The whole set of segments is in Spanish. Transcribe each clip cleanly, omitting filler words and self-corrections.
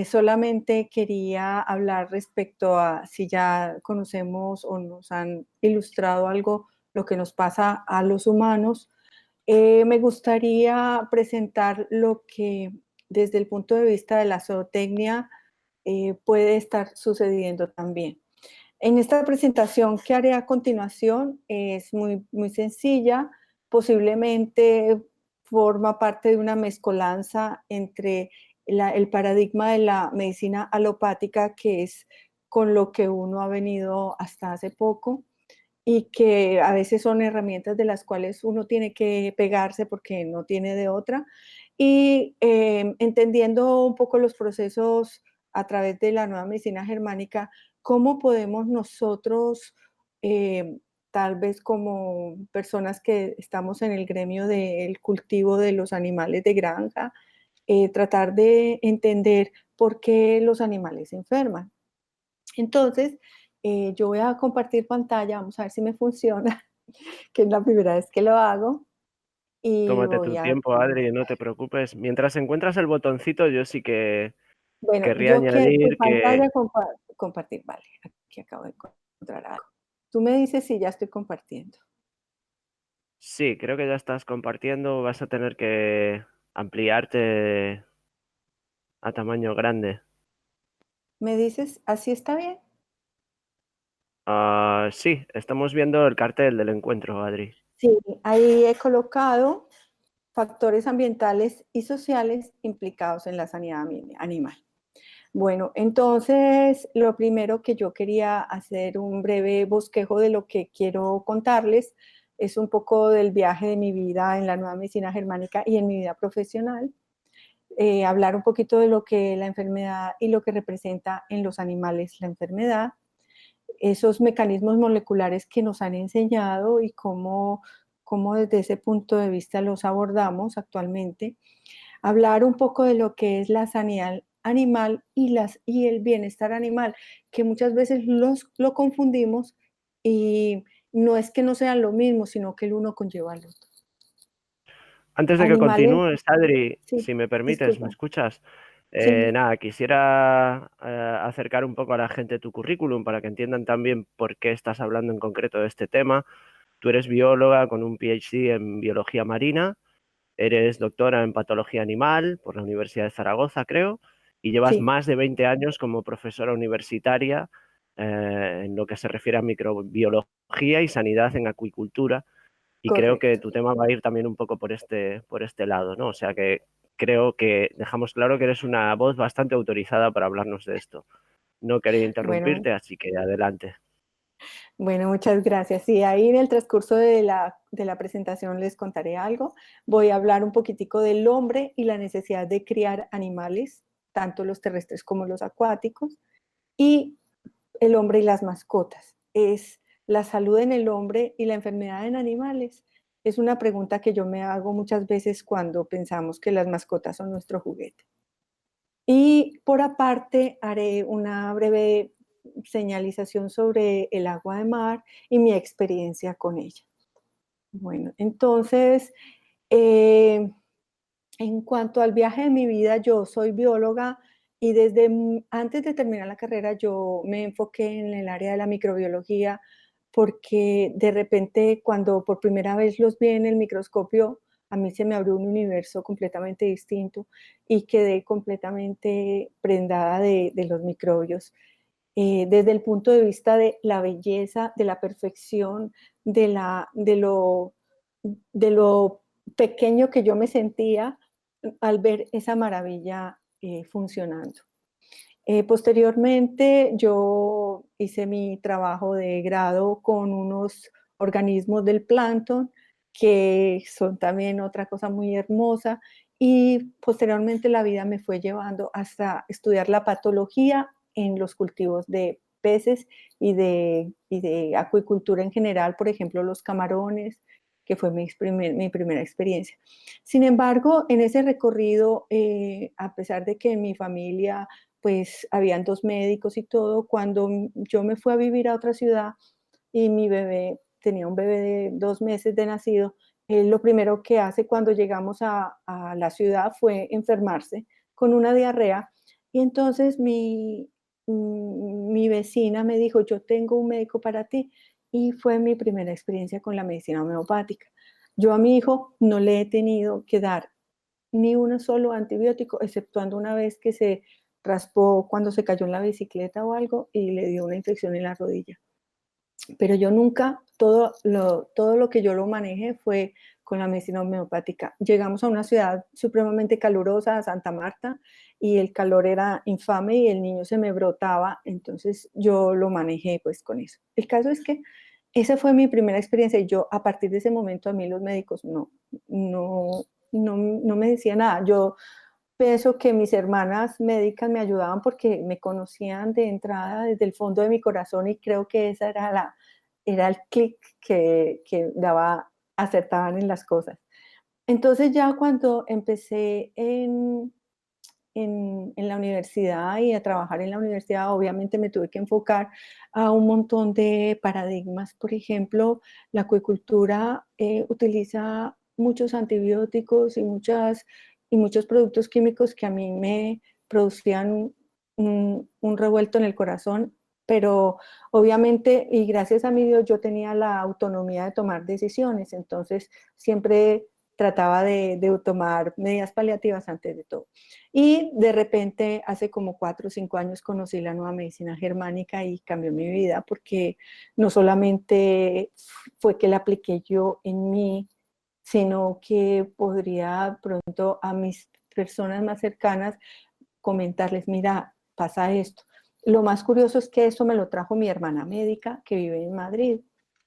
Solamente quería hablar respecto a si ya conocemos o nos han ilustrado algo lo que nos pasa a los humanos. Me gustaría presentar lo que desde el punto de vista de la zootecnia puede estar sucediendo también. En esta presentación que haré a continuación es muy sencilla, posiblemente forma parte de una mezcolanza entre el paradigma de la medicina alopática, que es con lo que uno ha venido hasta hace poco, y que a veces son herramientas de las cuales uno tiene que pegarse porque no tiene de otra, y entendiendo un poco los procesos a través de la nueva medicina germánica, cómo podemos nosotros, tal vez como personas que estamos en el gremio del cultivo de los animales de granja, tratar de entender por qué los animales se enferman. Entonces, yo voy a compartir pantalla, vamos a ver si me funciona, que es la primera vez que lo hago. Y Tómate voy tu a tiempo, Adri, no te preocupes. Mientras encuentras el botoncito, yo sí que bueno, querría yo que tu añadir que pantalla compartir, vale, aquí acabo de encontrar algo. Tú me dices si ya estoy compartiendo. sí, creo que ya estás compartiendo, vas a tener que ampliarte a tamaño grande. ¿Me dices, así está bien? Sí, estamos viendo el cartel del encuentro, Adri. Sí, ahí he colocado factores ambientales y sociales implicados en la sanidad animal. Bueno, entonces lo primero que yo quería hacer un breve bosquejo de lo que quiero contarles es un poco del viaje de mi vida en la nueva medicina germánica y en mi vida profesional. Hablar un poquito de lo que la enfermedad y lo que representa en los animales la enfermedad, esos mecanismos moleculares que nos han enseñado y cómo desde ese punto de vista los abordamos actualmente. Hablar un poco de lo que es la sanidad animal y el bienestar animal, que muchas veces lo confundimos y no es que no sean lo mismo, sino que el uno conlleva al otro. Antes de que Animales, continúes, Adri, sí, si me permites, ¿me disculpa, escuchas? sí, Nada, quisiera acercar un poco a la gente tu currículum para que entiendan también por qué estás hablando en concreto de este tema. Tú eres bióloga con un PhD en biología marina, eres doctora en patología animal por la Universidad de Zaragoza, creo, y llevas sí, más de 20 años como profesora universitaria en lo que se refiere a microbiología y sanidad en acuicultura. Y creo que correcto. tu tema va a ir también un poco por este lado, ¿no? O sea que creo que dejamos claro que eres una voz bastante autorizada para hablarnos de esto. No quería Bueno, interrumpirte, así que adelante. bueno, muchas gracias. Sí, ahí en el transcurso de la presentación les contaré algo. Voy a hablar un poquitico del hombre y la necesidad de criar animales, tanto los terrestres como los acuáticos, y el hombre y las mascotas. ¿Es la salud en el hombre y la enfermedad en animales? Es una pregunta que yo me hago muchas veces cuando pensamos que las mascotas son nuestro juguete. Y por aparte haré una breve señalización sobre el agua de mar y mi experiencia con ella. Bueno, entonces, eh, en cuanto al viaje de mi vida, yo soy bióloga y desde antes de terminar la carrera yo me enfoqué en el área de la microbiología porque de repente cuando por primera vez los vi en el microscopio, a mí se me abrió un universo completamente distinto y quedé completamente prendada de los microbios. desde el punto de vista de la belleza, de la perfección, de lo pequeño que yo me sentía al ver esa maravilla funcionando. Posteriormente, yo hice mi trabajo de grado con unos organismos del plancton, que son también otra cosa muy hermosa, y posteriormente la vida me fue llevando hasta estudiar la patología en los cultivos de peces y de acuicultura en general, por ejemplo, los camarones, que fue mi primera experiencia. Sin embargo, en ese recorrido, a pesar de que en mi familia pues habían dos médicos y todo, cuando yo me fui a vivir a otra ciudad y mi bebé, tenía un bebé de 2 meses de nacido, lo primero que hace cuando llegamos a la ciudad fue enfermarse con una diarrea. Y entonces mi vecina me dijo, yo tengo un médico para ti. Y fue mi primera experiencia con la medicina homeopática. Yo a mi hijo no le he tenido que dar ni un solo antibiótico, exceptuando una vez que se raspó cuando se cayó en la bicicleta o algo y le dio una infección en la rodilla. Pero yo nunca, todo lo que yo lo manejé fue con la medicina homeopática. Llegamos a una ciudad supremamente calurosa, a Santa Marta, y el calor era infame y el niño se me brotaba, entonces yo lo manejé pues con eso. El caso es que esa fue mi primera experiencia y yo a partir de ese momento a mí los médicos no me decían nada. Yo pienso que mis hermanas médicas me ayudaban porque me conocían de entrada desde el fondo de mi corazón y creo que esa era el clic que daba, acertaban en las cosas. Entonces ya cuando empecé en la universidad y a trabajar en la universidad, obviamente me tuve que enfocar a un montón de paradigmas. Por ejemplo, la acuicultura utiliza muchos antibióticos y muchos productos químicos que a mí me producían un revuelto en el corazón, pero obviamente, y gracias a mi Dios, yo tenía la autonomía de tomar decisiones, entonces siempre trataba de tomar medidas paliativas antes de todo. Y de repente, hace como 4 o 5 años, conocí la nueva medicina germánica y cambió mi vida porque no solamente fue que la apliqué yo en mí, sino que podría pronto a mis personas más cercanas comentarles, mira, pasa esto. Lo más curioso es que eso me lo trajo mi hermana médica que vive en Madrid.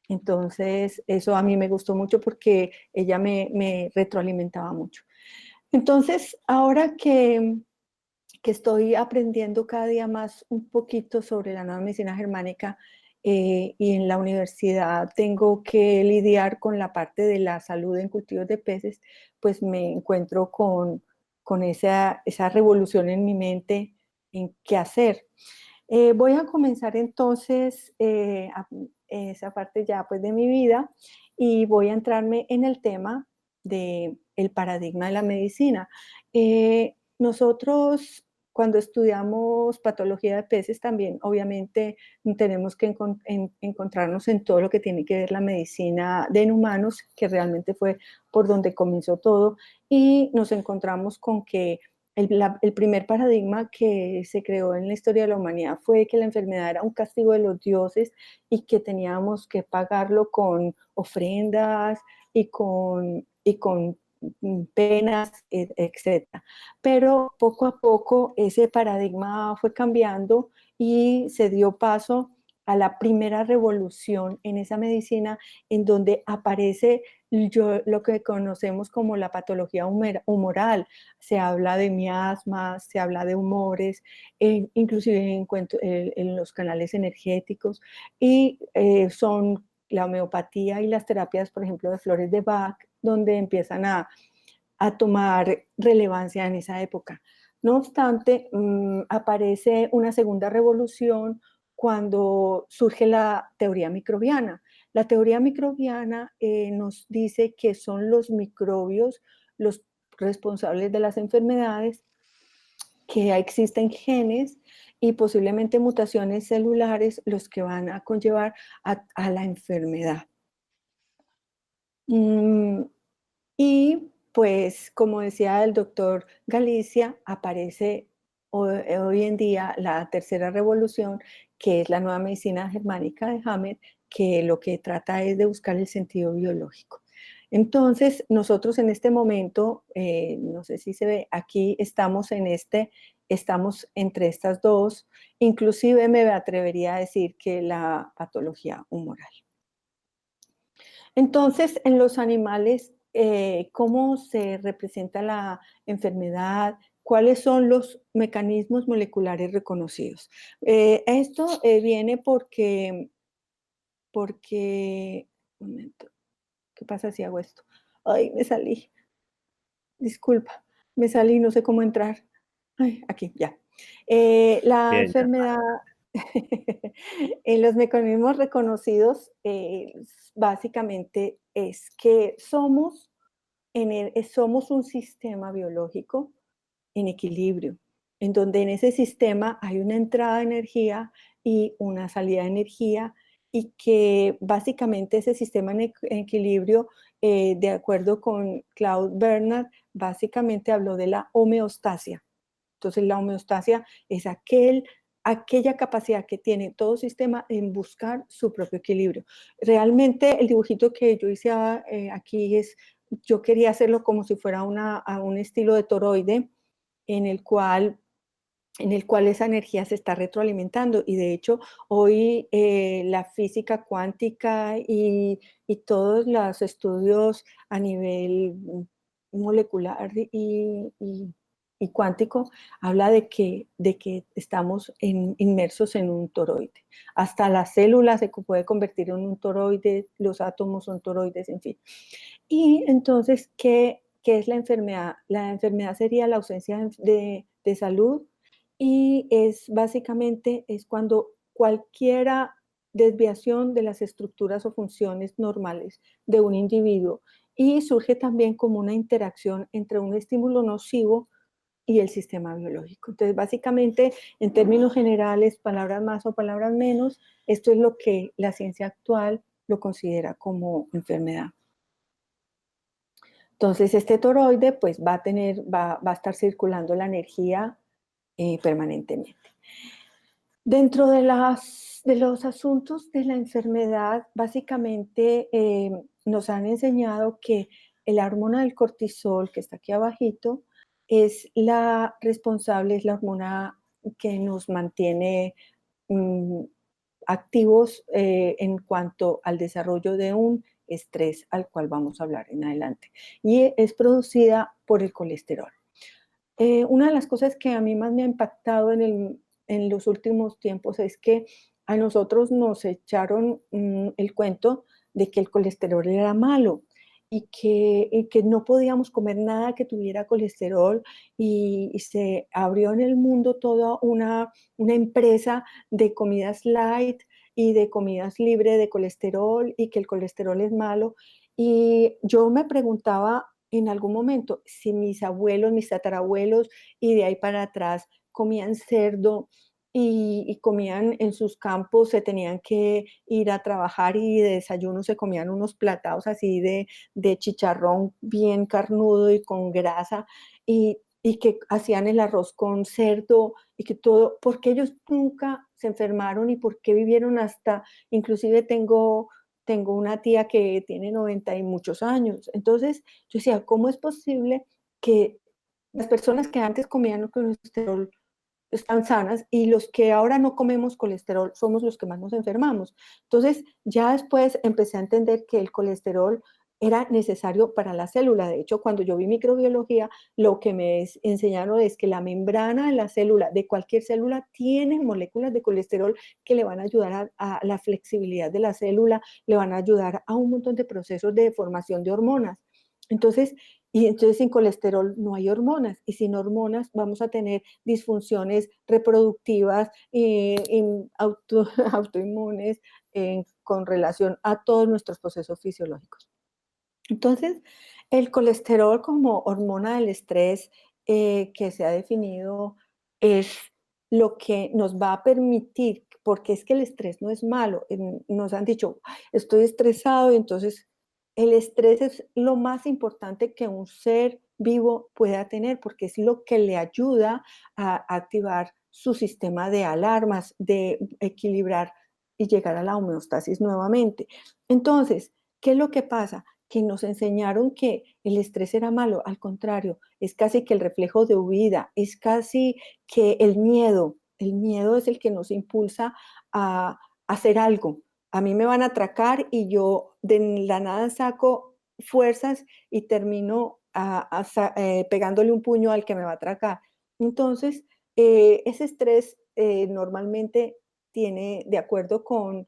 Entonces, eso a mí me gustó mucho porque ella me retroalimentaba mucho. Entonces, ahora que estoy aprendiendo cada día más un poquito sobre la nueva medicina germánica y en la universidad tengo que lidiar con la parte de la salud en cultivos de peces, pues me encuentro con esa revolución en mi mente en qué hacer. Voy a comenzar entonces esa parte ya pues de mi vida y voy a entrarme en el tema del paradigma de la medicina. Nosotros cuando estudiamos patología de peces también obviamente tenemos que encontrarnos en todo lo que tiene que ver la medicina de en humanos, que realmente fue por donde comenzó todo, y nos encontramos con que el primer paradigma que se creó en la historia de la humanidad fue que la enfermedad era un castigo de los dioses y que teníamos que pagarlo con ofrendas y con penas, etcétera. Pero poco a poco ese paradigma fue cambiando y se dio paso a la primera revolución en esa medicina en donde aparece lo que conocemos como la patología humoral. Se habla de miasmas, se habla de humores, inclusive en los canales energéticos, y son la homeopatía y las terapias, por ejemplo, de flores de Bach, donde empiezan a tomar relevancia en esa época. No obstante, aparece una segunda revolución cuando surge la teoría microbiana. La teoría microbiana nos dice que son los microbios los responsables de las enfermedades, que existen genes y posiblemente mutaciones celulares los que van a conllevar a la enfermedad. Y pues, como decía el doctor Galicia, aparece hoy en día la tercera revolución, que es la nueva medicina germánica de Hammer, que lo que trata es de buscar el sentido biológico. Entonces, nosotros en este momento, no sé si se ve, aquí estamos estamos entre estas dos, inclusive me atrevería a decir que la patología humoral. Entonces, en los animales, ¿cómo se representa la enfermedad? ¿Cuáles son los mecanismos moleculares reconocidos? Esto viene un momento, ¿qué pasa si hago esto? Ay, me salí, disculpa, me salí, no sé cómo entrar. Ay, aquí, ya. La Bien, ya. enfermedad, en los mecanismos reconocidos, básicamente es que somos un sistema biológico en equilibrio, en donde en ese sistema hay una entrada de energía y una salida de energía, y que básicamente ese sistema en equilibrio, de acuerdo con Claude Bernard, básicamente habló de la homeostasia. Entonces la homeostasia es aquella capacidad que tiene todo sistema en buscar su propio equilibrio. Realmente el dibujito que yo hice aquí yo quería hacerlo como si fuera a un estilo de toroide, en el cual esa energía se está retroalimentando, y de hecho hoy la física cuántica y todos los estudios a nivel molecular y cuántico habla de que estamos inmersos en un toroide. Hasta la célula se puede convertir en un toroide, los átomos son toroides, en fin. Y entonces, ¿qué es la enfermedad? La enfermedad sería la ausencia de salud, y básicamente es cuando cualquiera desviación de las estructuras o funciones normales de un individuo, y surge también como una interacción entre un estímulo nocivo y el sistema biológico. Entonces, básicamente, en términos generales, palabras más o palabras menos, esto es lo que la ciencia actual lo considera como enfermedad. Entonces, este toroide pues va a estar circulando la energía permanentemente. Dentro de los asuntos de la enfermedad, básicamente nos han enseñado que la hormona del cortisol, que está aquí abajito, es la responsable, es la hormona que nos mantiene mm, activos en cuanto al desarrollo de un estrés, al cual vamos a hablar en adelante. Y es producida por el colesterol. Una de las cosas que a mí más me ha impactado en los últimos tiempos es que a nosotros nos echaron el cuento de que el colesterol era malo, y que no podíamos comer nada que tuviera colesterol, y se abrió en el mundo toda una empresa de comidas light y de comidas libre de colesterol, y que el colesterol es malo. Y yo me preguntaba en algún momento si mis abuelos, mis tatarabuelos y de ahí para atrás comían cerdo y comían en sus campos, se tenían que ir a trabajar, y de desayuno se comían unos platados así de chicharrón bien carnudo y con grasa, y que hacían el arroz con cerdo, y que todo, porque ellos nunca se enfermaron y porque vivieron inclusive tengo una tía que tiene 90 y muchos años. Entonces, yo decía, ¿cómo es posible que las personas que antes comían colesterol están sanas, y los que ahora no comemos colesterol somos los que más nos enfermamos? Entonces, ya después empecé a entender que el colesterol era necesario para la célula. De hecho, cuando yo vi microbiología, lo que me enseñaron es que la membrana de la célula, de cualquier célula, tiene moléculas de colesterol que le van a ayudar a la flexibilidad de la célula, le van a ayudar a un montón de procesos de formación de hormonas. Entonces, entonces sin colesterol no hay hormonas, y sin hormonas vamos a tener disfunciones reproductivas, autoinmunes, con relación a todos nuestros procesos fisiológicos. Entonces, el colesterol como hormona del estrés, que se ha definido, es lo que nos va a permitir, porque es que el estrés no es malo. Nos han dicho, estoy estresado, y entonces el estrés es lo más importante que un ser vivo pueda tener, porque es lo que le ayuda a activar su sistema de alarmas, de equilibrar y llegar a la homeostasis nuevamente. Entonces, ¿qué es lo que pasa? Que nos enseñaron que el estrés era malo, al contrario, es casi que el reflejo de huida, es casi que el miedo es el que nos impulsa a hacer algo. A mí me van a atracar y yo de la nada saco fuerzas y termino pegándole un puño al que me va a atracar. Entonces, ese estrés normalmente tiene, de acuerdo con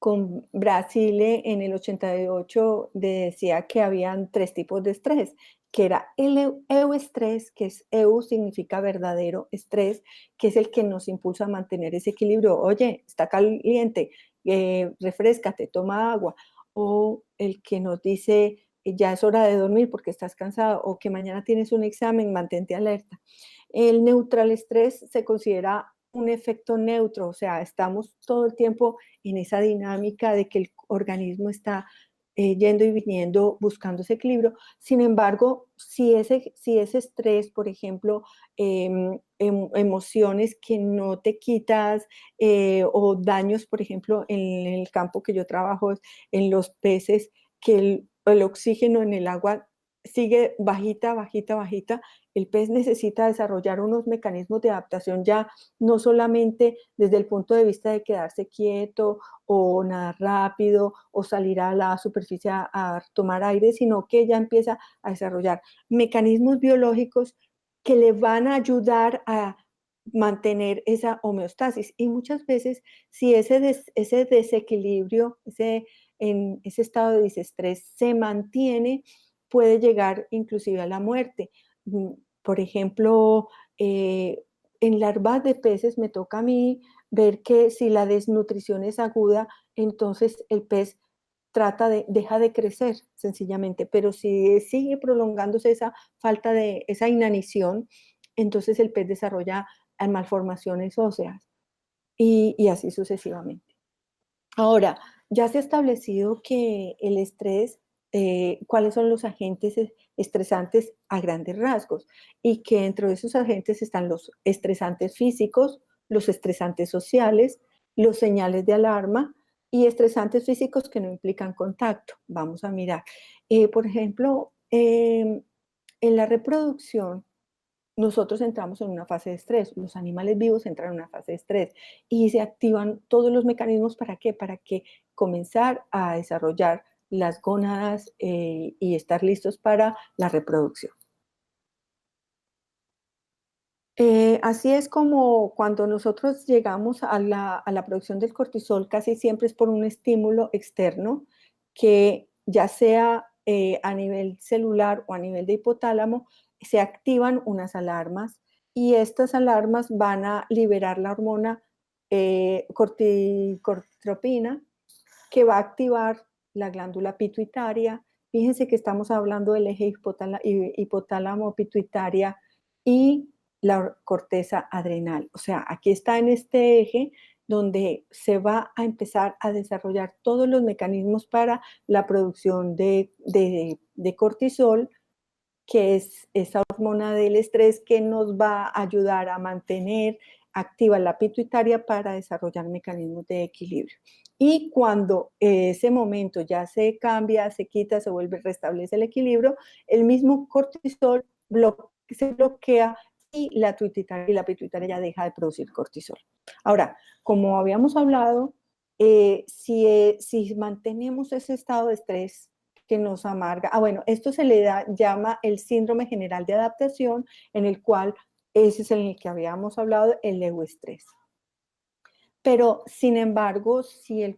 con Brasile en el 88 decía que habían 3 tipos de estrés, que era el euestrés, que es eu significa verdadero estrés, que es el que nos impulsa a mantener ese equilibrio. Oye, está caliente, refréscate, toma agua. O el que nos dice, ya es hora de dormir porque estás cansado, o que mañana tienes un examen, mantente alerta. El neutral estrés se considera un efecto neutro, o sea, estamos todo el tiempo en esa dinámica de que el organismo está yendo y viniendo buscando ese equilibrio. Sin embargo, si ese estrés, por ejemplo, emociones que no te quitas o daños, por ejemplo, en el campo que yo trabajo, en los peces, que el oxígeno en el agua sigue bajita, bajita, bajita, el pez necesita desarrollar unos mecanismos de adaptación ya no solamente desde el punto de vista de quedarse quieto o nadar rápido o salir a la superficie a tomar aire, sino que ya empieza a desarrollar mecanismos biológicos que le van a ayudar a mantener esa homeostasis. Y muchas veces, si ese desequilibrio, en ese estado de disestrés se mantiene, puede llegar inclusive a la muerte. Por ejemplo, en larvas de peces me toca a mí ver que si la desnutrición es aguda, entonces el pez deja de crecer sencillamente, pero si sigue prolongándose esa falta de, esa inanición, entonces el pez desarrolla malformaciones óseas y así sucesivamente. Ahora, ya se ha establecido que el estrés, cuáles son los agentes estresantes a grandes rasgos, y que dentro de esos agentes están los estresantes físicos, los estresantes sociales, los señales de alarma y estresantes físicos que no implican contacto. Vamos a mirar. Por ejemplo, en la reproducción, nosotros entramos en una fase de estrés, los animales vivos entran en una fase de estrés y se activan todos los mecanismos para qué, para que comenzar a desarrollar las gónadas y estar listos para la reproducción. Así es como cuando nosotros llegamos a la producción del cortisol, casi siempre es por un estímulo externo que ya sea a nivel celular o a nivel de hipotálamo, se activan unas alarmas y estas alarmas van a liberar la hormona corticotropina que va a activar la glándula pituitaria. Fíjense que estamos hablando del eje hipotálamo pituitaria y la corteza adrenal. O sea, aquí está en este eje donde se va a empezar a desarrollar todos los mecanismos para la producción de cortisol, que es esa hormona del estrés que nos va a ayudar a mantener activa la pituitaria para desarrollar mecanismos de equilibrio. Y cuando ese momento ya se cambia, se quita, se vuelve, restablece el equilibrio, el mismo cortisol se bloquea y la pituitaria ya deja de producir cortisol. Ahora, como habíamos hablado, si mantenemos ese estado de estrés que nos amarga. Bueno, esto se le llama el síndrome general de adaptación, en el cual ese es el que habíamos hablado, el euestrés. Pero, sin embargo, si el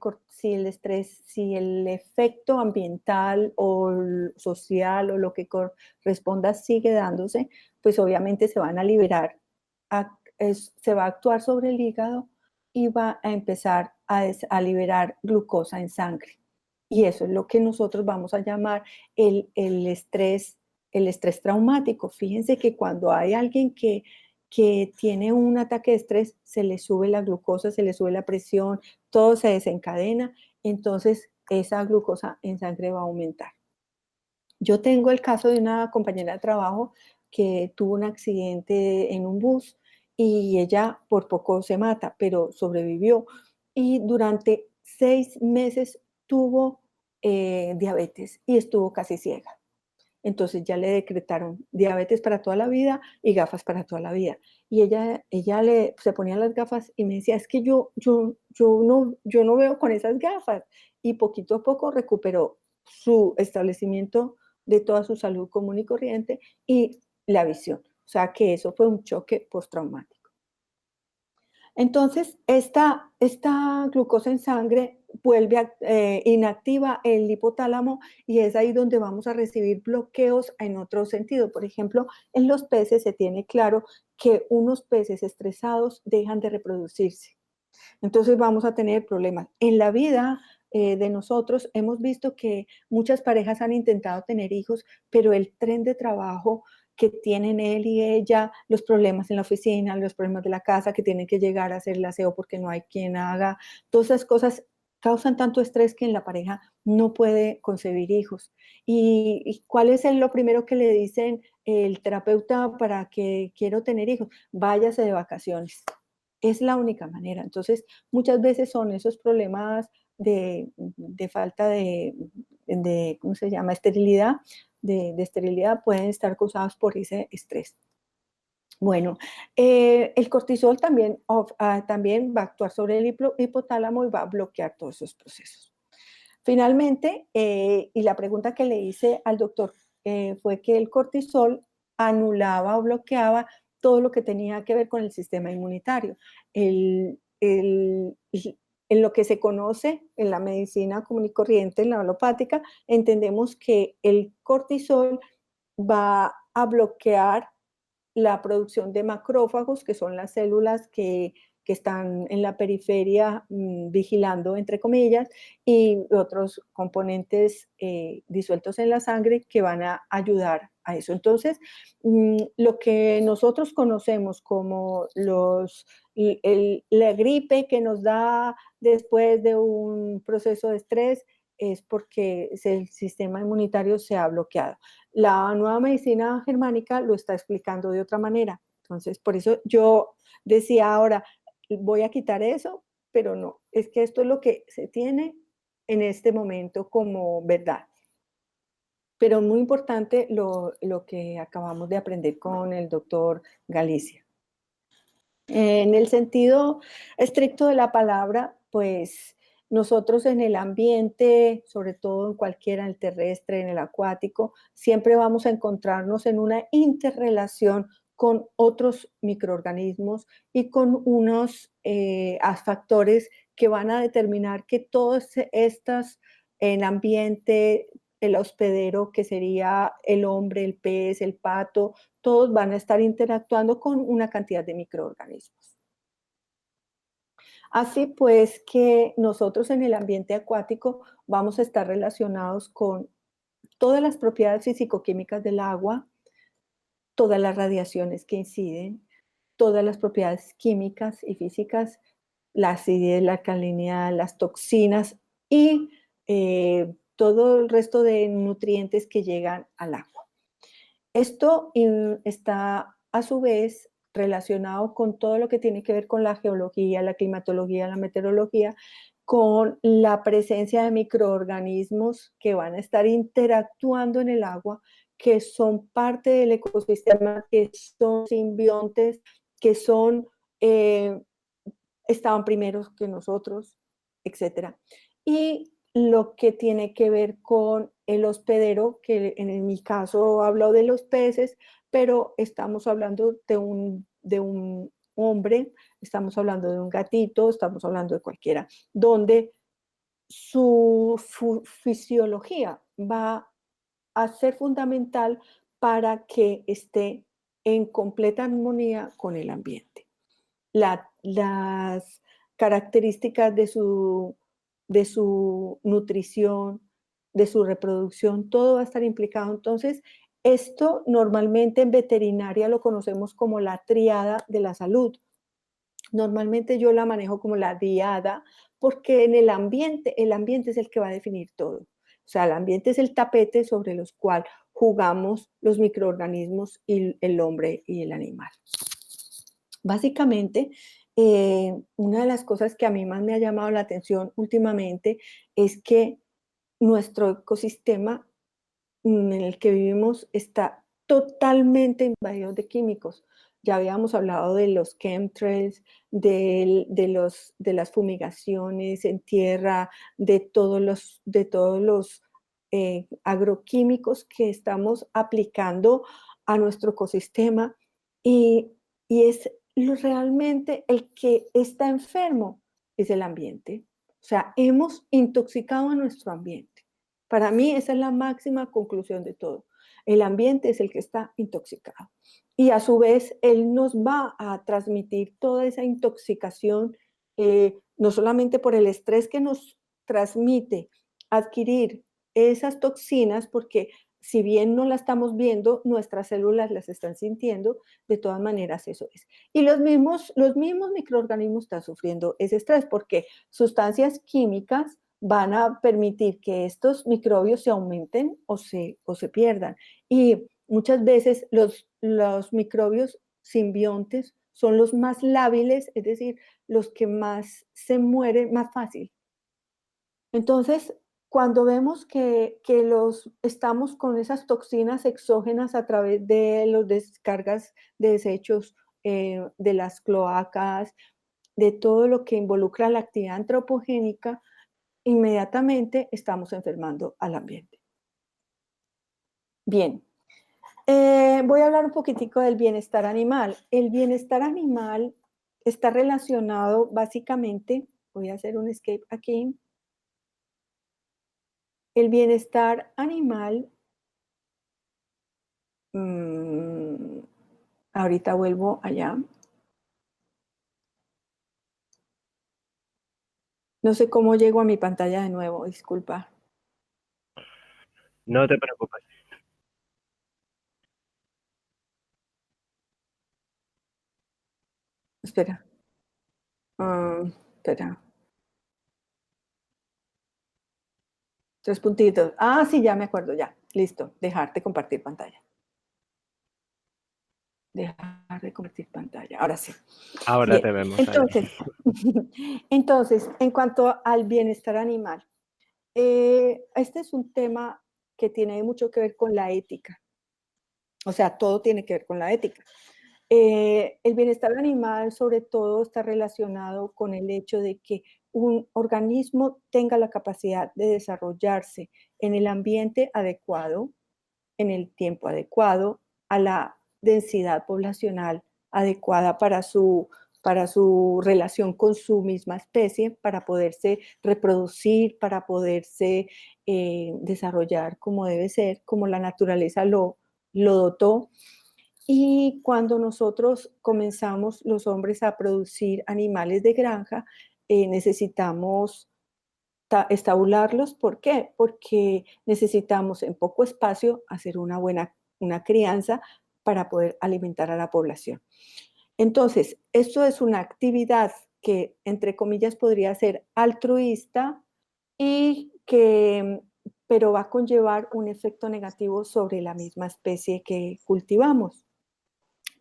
estrés, si el efecto ambiental o social o lo que corresponda sigue dándose, pues obviamente se van a liberar, se va a actuar sobre el hígado y va a empezar a liberar glucosa en sangre. Y eso es lo que nosotros vamos a llamar el estrés traumático. Fíjense que cuando hay alguien que tiene un ataque de estrés, se le sube la glucosa, se le sube la presión, todo se desencadena, entonces esa glucosa en sangre va a aumentar. Yo tengo el caso de una compañera de trabajo que tuvo un accidente en un bus y ella por poco se mata, pero sobrevivió. Y durante 6 meses tuvo diabetes y estuvo casi ciega. Entonces ya le decretaron diabetes para toda la vida y gafas para toda la vida. Y se ponía las gafas y me decía, es que yo no veo con esas gafas. Y poquito a poco recuperó su establecimiento de toda su salud común y corriente y la visión. O sea que eso fue un choque postraumático. Entonces, esta glucosa en sangre inactiva el hipotálamo y es ahí donde vamos a recibir bloqueos en otro sentido. Por ejemplo, en los peces se tiene claro que unos peces estresados dejan de reproducirse. Entonces vamos a tener problemas. En la vida de nosotros hemos visto que muchas parejas han intentado tener hijos, pero el tren de trabajo que tienen él y ella, los problemas en la oficina, los problemas de la casa, que tienen que llegar a hacer el aseo porque no hay quien haga, todas esas cosas causan tanto estrés que en la pareja no puede concebir hijos. ¿Y cuál es lo primero que le dicen el terapeuta para que quiero tener hijos? Váyase de vacaciones. Es la única manera. Entonces, muchas veces son esos problemas de falta ¿cómo se llama? Esterilidad, de esterilidad, pueden estar causados por ese estrés. Bueno, el cortisol también va a actuar sobre el hipotálamo y va a bloquear todos esos procesos. Finalmente, y la pregunta que le hice al doctor fue que el cortisol anulaba o bloqueaba todo lo que tenía que ver con el sistema inmunitario. El, el, en lo que se conoce en la medicina común y corriente, en la alopática, entendemos que el cortisol va a bloquear la producción de macrófagos, que son las células que están en la periferia vigilando, entre comillas, y otros componentes disueltos en la sangre que van a ayudar a eso. Entonces, lo que nosotros conocemos como la gripe que nos da después de un proceso de estrés es porque el sistema inmunitario se ha bloqueado. La nueva medicina germánica lo está explicando de otra manera. Entonces, por eso yo decía ahora, voy a quitar eso, pero no, es que esto es lo que se tiene en este momento como verdad. Pero muy importante lo que acabamos de aprender con el doctor Galicia. En el sentido estricto de la palabra, pues nosotros en el ambiente, sobre todo en cualquiera, en el terrestre, en el acuático, siempre vamos a encontrarnos en una interrelación con otros microorganismos y con unos factores que van a determinar que todos estos en ambiente, el hospedero, que sería el hombre, el pez, el pato, todos van a estar interactuando con una cantidad de microorganismos. Así pues que nosotros en el ambiente acuático vamos a estar relacionados con todas las propiedades físico-químicas del agua, todas las radiaciones que inciden, todas las propiedades químicas y físicas, la acidez, la alcalinidad, las toxinas y todo el resto de nutrientes que llegan al agua. Esto está a su vez relacionado con todo lo que tiene que ver con la geología, la climatología, la meteorología, con la presencia de microorganismos que van a estar interactuando en el agua, que son parte del ecosistema, que son simbiontes, que estaban primeros que nosotros, etcétera. Y lo que tiene que ver con el hospedero, que en mi caso hablo de los peces, pero estamos hablando de un hombre, estamos hablando de un gatito, estamos hablando de cualquiera, donde su fisiología va a ser fundamental para que esté en completa armonía con el ambiente. Las características de su nutrición, de su reproducción, todo va a estar implicado. Entonces, esto normalmente en veterinaria lo conocemos como la triada de la salud. Normalmente yo la manejo como la diada porque en el ambiente es el que va a definir todo. O sea, el ambiente es el tapete sobre los cual jugamos los microorganismos y el hombre y el animal. Básicamente, una de las cosas que a mí más me ha llamado la atención últimamente es que nuestro ecosistema en el que vivimos está totalmente invadido de químicos. Ya habíamos hablado de los chemtrails, de las fumigaciones en tierra, de todos los agroquímicos que estamos aplicando a nuestro ecosistema y, y es realmente el que está enfermo es el ambiente. O sea, hemos intoxicado a nuestro ambiente. Para mí esa es la máxima conclusión de todo. El ambiente es el que está intoxicado. Y a su vez, él nos va a transmitir toda esa intoxicación, no solamente por el estrés que nos transmite adquirir esas toxinas, porque si bien no la estamos viendo, nuestras células las están sintiendo, de todas maneras eso es. Y los mismos microorganismos están sufriendo ese estrés porque sustancias químicas van a permitir que estos microbios se aumenten o se pierdan. Y muchas veces los microbios simbiontes son los más lábiles, es decir, los que más se mueren más fácil. Entonces, cuando vemos que estamos con esas toxinas exógenas a través de las descargas de desechos, de las cloacas, de todo lo que involucra la actividad antropogénica, inmediatamente estamos enfermando al ambiente. Bien, voy a hablar un poquitico del bienestar animal. El bienestar animal está relacionado básicamente, voy a hacer un escape aquí. El bienestar animal, ahorita vuelvo allá. No sé cómo llego a mi pantalla de nuevo, disculpa. No te preocupes. Espera. Espera. 3 puntitos. Ah, sí, ya me acuerdo, ya. Listo. Dejar de compartir pantalla. Dejar de compartir pantalla. Ahora sí. Ahora te Bien. vemos Entonces, entonces, en cuanto al bienestar animal, este es un tema que tiene mucho que ver con la ética. O sea, todo tiene que ver con la ética. El bienestar animal, sobre todo, está relacionado con el hecho de que un organismo tenga la capacidad de desarrollarse en el ambiente adecuado, en el tiempo adecuado, a la densidad poblacional adecuada para su relación con su misma especie, para poderse reproducir, para poderse desarrollar como debe ser, como la naturaleza lo dotó. Y cuando nosotros comenzamos los hombres a producir animales de granja, necesitamos estabularlos. ¿Por qué? Porque necesitamos en poco espacio hacer una crianza para poder alimentar a la población. Entonces, esto es una actividad que, entre comillas, podría ser altruista y pero va a conllevar un efecto negativo sobre la misma especie que cultivamos.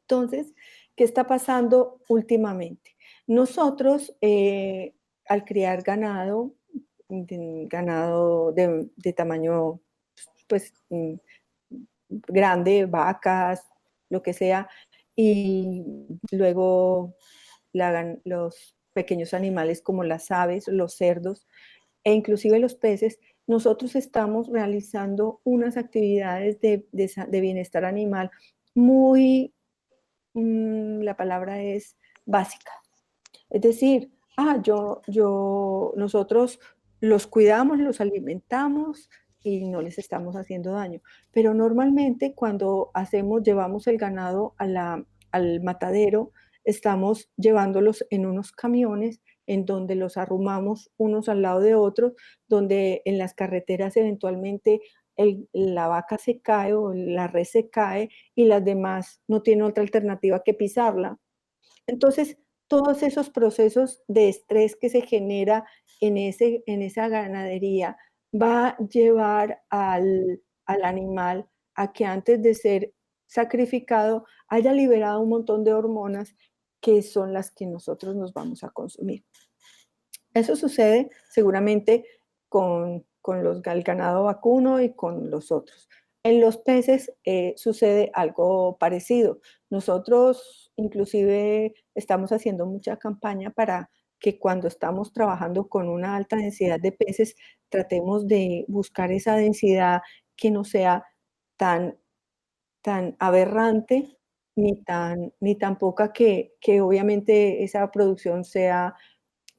Entonces, ¿qué está pasando últimamente? Nosotros, al criar ganado de tamaño, pues, grande, vacas, lo que sea, y luego los pequeños animales como las aves, los cerdos e inclusive los peces, nosotros estamos realizando unas actividades de bienestar animal muy, la palabra es básica. Es decir, nosotros los cuidamos, los alimentamos y no les estamos haciendo daño. Pero normalmente cuando llevamos el ganado al matadero, estamos llevándolos en unos camiones en donde los arrumamos unos al lado de otros, donde en las carreteras eventualmente la vaca se cae o la res se cae y las demás no tienen otra alternativa que pisarla. Entonces, todos esos procesos de estrés que se genera en esa ganadería va a llevar al animal a que antes de ser sacrificado haya liberado un montón de hormonas que son las que nosotros nos vamos a consumir. Eso sucede seguramente con el ganado vacuno y con los otros. En los peces sucede algo parecido. Nosotros inclusive estamos haciendo mucha campaña para que cuando estamos trabajando con una alta densidad de peces, tratemos de buscar esa densidad que no sea tan, tan aberrante ni tan poca que obviamente esa producción sea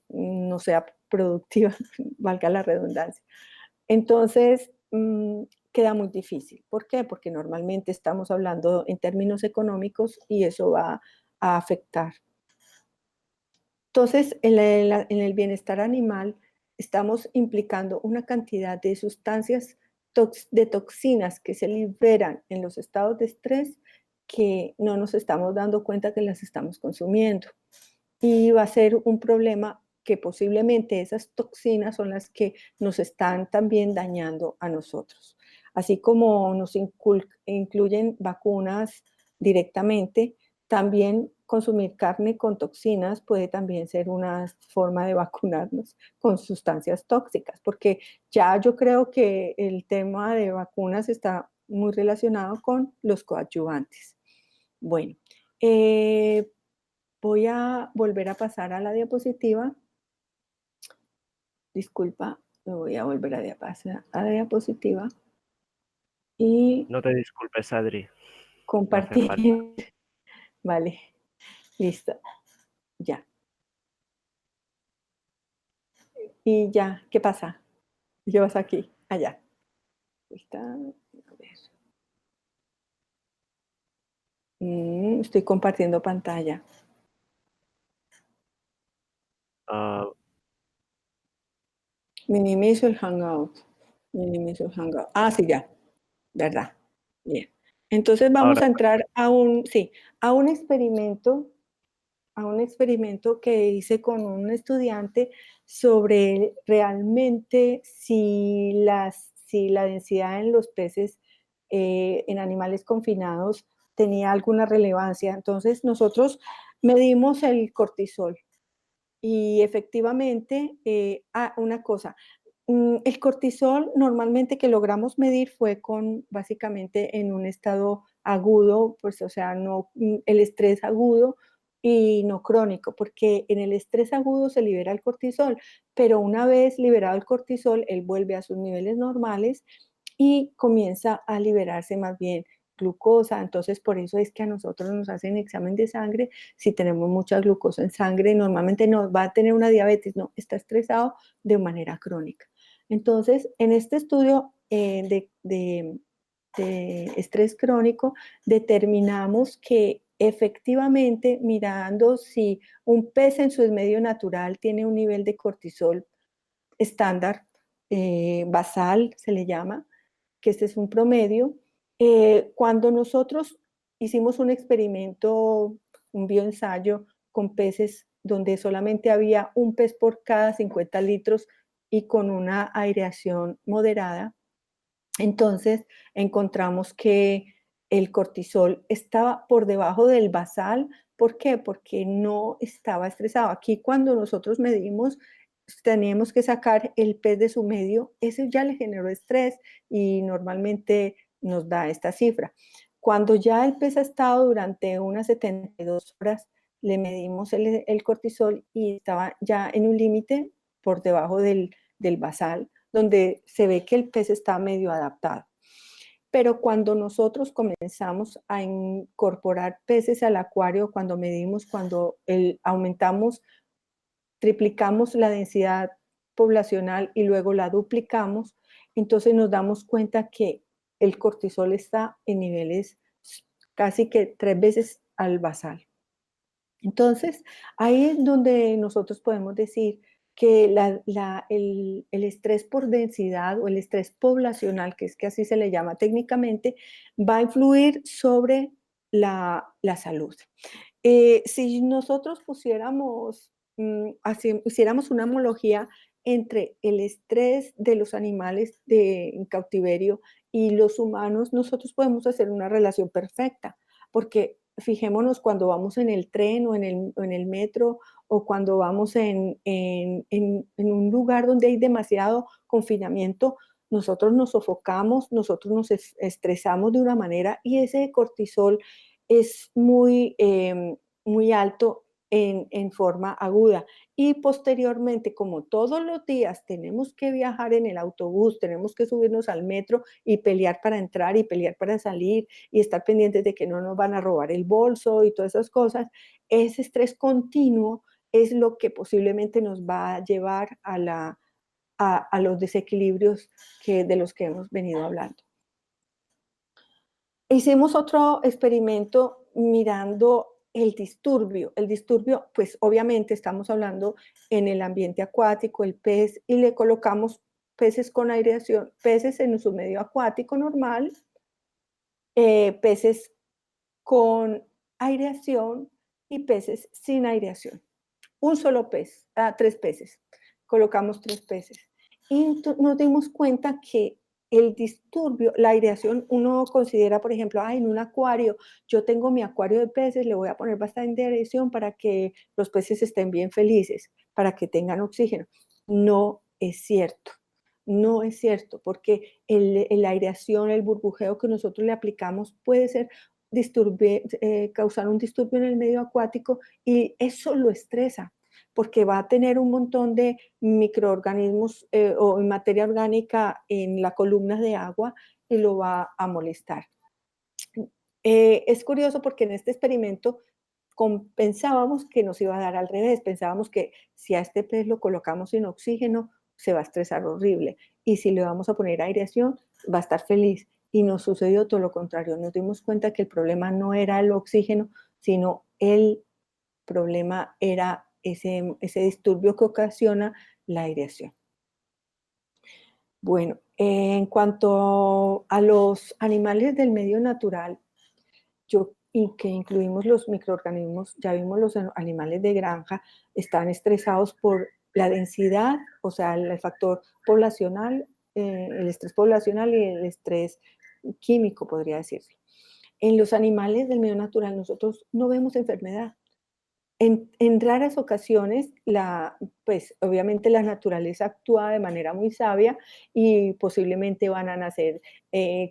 no sea productiva, valga la redundancia. Entonces, queda muy difícil. ¿Por qué? Porque normalmente estamos hablando en términos económicos y eso va a afectar. Entonces, en el bienestar animal estamos implicando una cantidad de sustancias, de toxinas que se liberan en los estados de estrés que no nos estamos dando cuenta que las estamos consumiendo. Y va a ser un problema que posiblemente esas toxinas son las que nos están también dañando a nosotros. Así como nos incluyen vacunas directamente, también consumir carne con toxinas puede también ser una forma de vacunarnos con sustancias tóxicas, porque ya yo creo que el tema de vacunas está muy relacionado con los coadyuvantes. Bueno, voy a volver a pasar a la diapositiva. Disculpa, me voy a volver a pasar a la diapositiva y No te disculpes, Adri, no hace compartir. falta. Vale, listo, ya. Y ya, ¿qué pasa? ¿Qué pasa aquí? Allá. Está, a ver. Estoy compartiendo pantalla. Uh, Minimizo el Hangout. Minimizo el Hangout. Ah, sí, ya. ¿Verdad? Bien. Entonces vamos ahora, a entrar sí, a un experimento que hice con un estudiante sobre realmente si la densidad en los peces en animales confinados tenía alguna relevancia. Entonces nosotros medimos el cortisol y efectivamente, una cosa, el cortisol normalmente que logramos medir fue con básicamente en un estado agudo, pues o sea, no el estrés agudo y no crónico, porque en el estrés agudo se libera el cortisol, pero una vez liberado el cortisol, él vuelve a sus niveles normales y comienza a liberarse más bien glucosa. Entonces, por eso es que a nosotros nos hacen examen de sangre. Si tenemos mucha glucosa en sangre, normalmente no va a tener una diabetes, no, está estresado de manera crónica. Entonces, en este estudio de estrés crónico, determinamos que efectivamente, mirando si un pez en su medio natural tiene un nivel de cortisol estándar, basal se le llama, que este es un promedio, cuando nosotros hicimos un experimento, un bioensayo con peces donde solamente había un pez por cada 50 litros y con una aireación moderada, entonces encontramos que el cortisol estaba por debajo del basal. ¿Por qué? Porque no estaba estresado. Aquí cuando nosotros medimos, teníamos que sacar el pez de su medio, eso ya le generó estrés y normalmente nos da esta cifra. Cuando ya el pez ha estado durante unas 72 horas, le medimos el cortisol y estaba ya en un límite por debajo del basal, donde se ve que el pez está medio adaptado. Pero cuando nosotros comenzamos a incorporar peces al acuario, cuando medimos, cuando aumentamos, triplicamos la densidad poblacional y luego la duplicamos, entonces nos damos cuenta que el cortisol está en niveles casi que 3 veces al basal. Entonces, ahí es donde nosotros podemos decir que el estrés por densidad o el estrés poblacional, que es que así se le llama técnicamente, va a influir sobre la salud. Si nosotros pusiéramos, hiciéramos una homología entre el estrés de los animales en cautiverio y los humanos, nosotros podemos hacer una relación perfecta, porque fijémonos cuando vamos en el tren o en el metro o cuando vamos en un lugar donde hay demasiado confinamiento, nosotros nos sofocamos, nosotros nos estresamos de una manera y ese cortisol es muy alto en forma aguda. Y posteriormente, como todos los días tenemos que viajar en el autobús, tenemos que subirnos al metro y pelear para entrar y pelear para salir y estar pendientes de que no nos van a robar el bolso y todas esas cosas, ese estrés continuo es lo que posiblemente nos va a llevar a los desequilibrios de los que hemos venido hablando. Hicimos otro experimento mirando el disturbio. El disturbio, pues obviamente estamos hablando en el ambiente acuático, el pez, y le colocamos peces con aireación, peces en su medio acuático normal, peces con aireación y peces sin aireación. Un solo pez, 3 peces. Colocamos 3 peces. Y nos dimos cuenta que el disturbio, la aireación, uno considera, por ejemplo, en un acuario, yo tengo mi acuario de peces, le voy a poner bastante aireación para que los peces estén bien felices, para que tengan oxígeno. No es cierto. No es cierto, porque la aireación, el burbujeo que nosotros le aplicamos puede ser causar un disturbio en el medio acuático y eso lo estresa porque va a tener un montón de microorganismos o materia orgánica en la columna de agua y lo va a molestar. Es curioso porque en este experimento pensábamos que nos iba a dar al revés, pensábamos que si a este pez lo colocamos sin oxígeno, se va a estresar horrible, y si le vamos a poner aireación, va a estar feliz. Y nos sucedió todo lo contrario, nos dimos cuenta que el problema no era el oxígeno, sino el problema era ese disturbio que ocasiona la aireación. Bueno, en cuanto a los animales del medio natural, y que incluimos los microorganismos, ya vimos los animales de granja, están estresados por la densidad, o sea, el factor poblacional, el estrés poblacional y el estrés químico, podría decirse. En los animales del medio natural nosotros no vemos enfermedad. En raras ocasiones, pues obviamente la naturaleza actúa de manera muy sabia y posiblemente van a nacer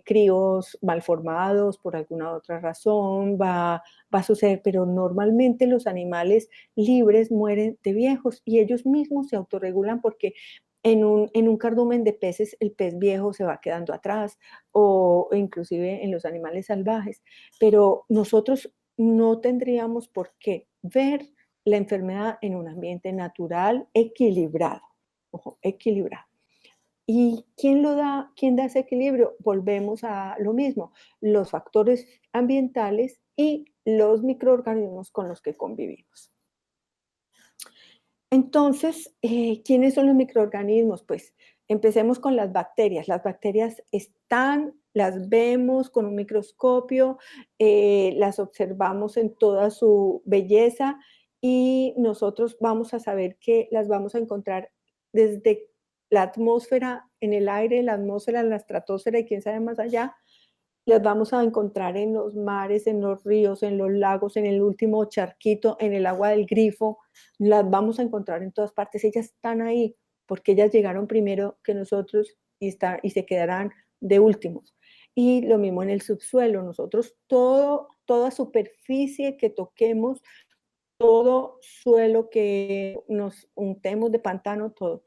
críos malformados por alguna otra razón, va a suceder, pero normalmente los animales libres mueren de viejos y ellos mismos se autorregulan porque en un cardumen de peces el pez viejo se va quedando atrás o inclusive en los animales salvajes, pero nosotros no tendríamos por qué ver la enfermedad en un ambiente natural equilibrado. Ojo, equilibrado. ¿Y quién lo da? ¿Quién da ese equilibrio? Volvemos a lo mismo, los factores ambientales y los microorganismos con los que convivimos. Entonces, ¿quiénes son los microorganismos? Pues empecemos con las bacterias. Las bacterias las vemos con un microscopio, las observamos en toda su belleza y nosotros vamos a saber que las vamos a encontrar desde la atmósfera, en el aire, la atmósfera, en la estratosfera y quién sabe más allá, las vamos a encontrar en los mares, en los ríos, en los lagos, en el último charquito, en el agua del grifo. Las vamos a encontrar en todas partes. Ellas están ahí porque ellas llegaron primero que nosotros y se quedarán de últimos. Y lo mismo en el subsuelo. Nosotros toda superficie que toquemos, todo suelo que nos untemos de pantano, todo.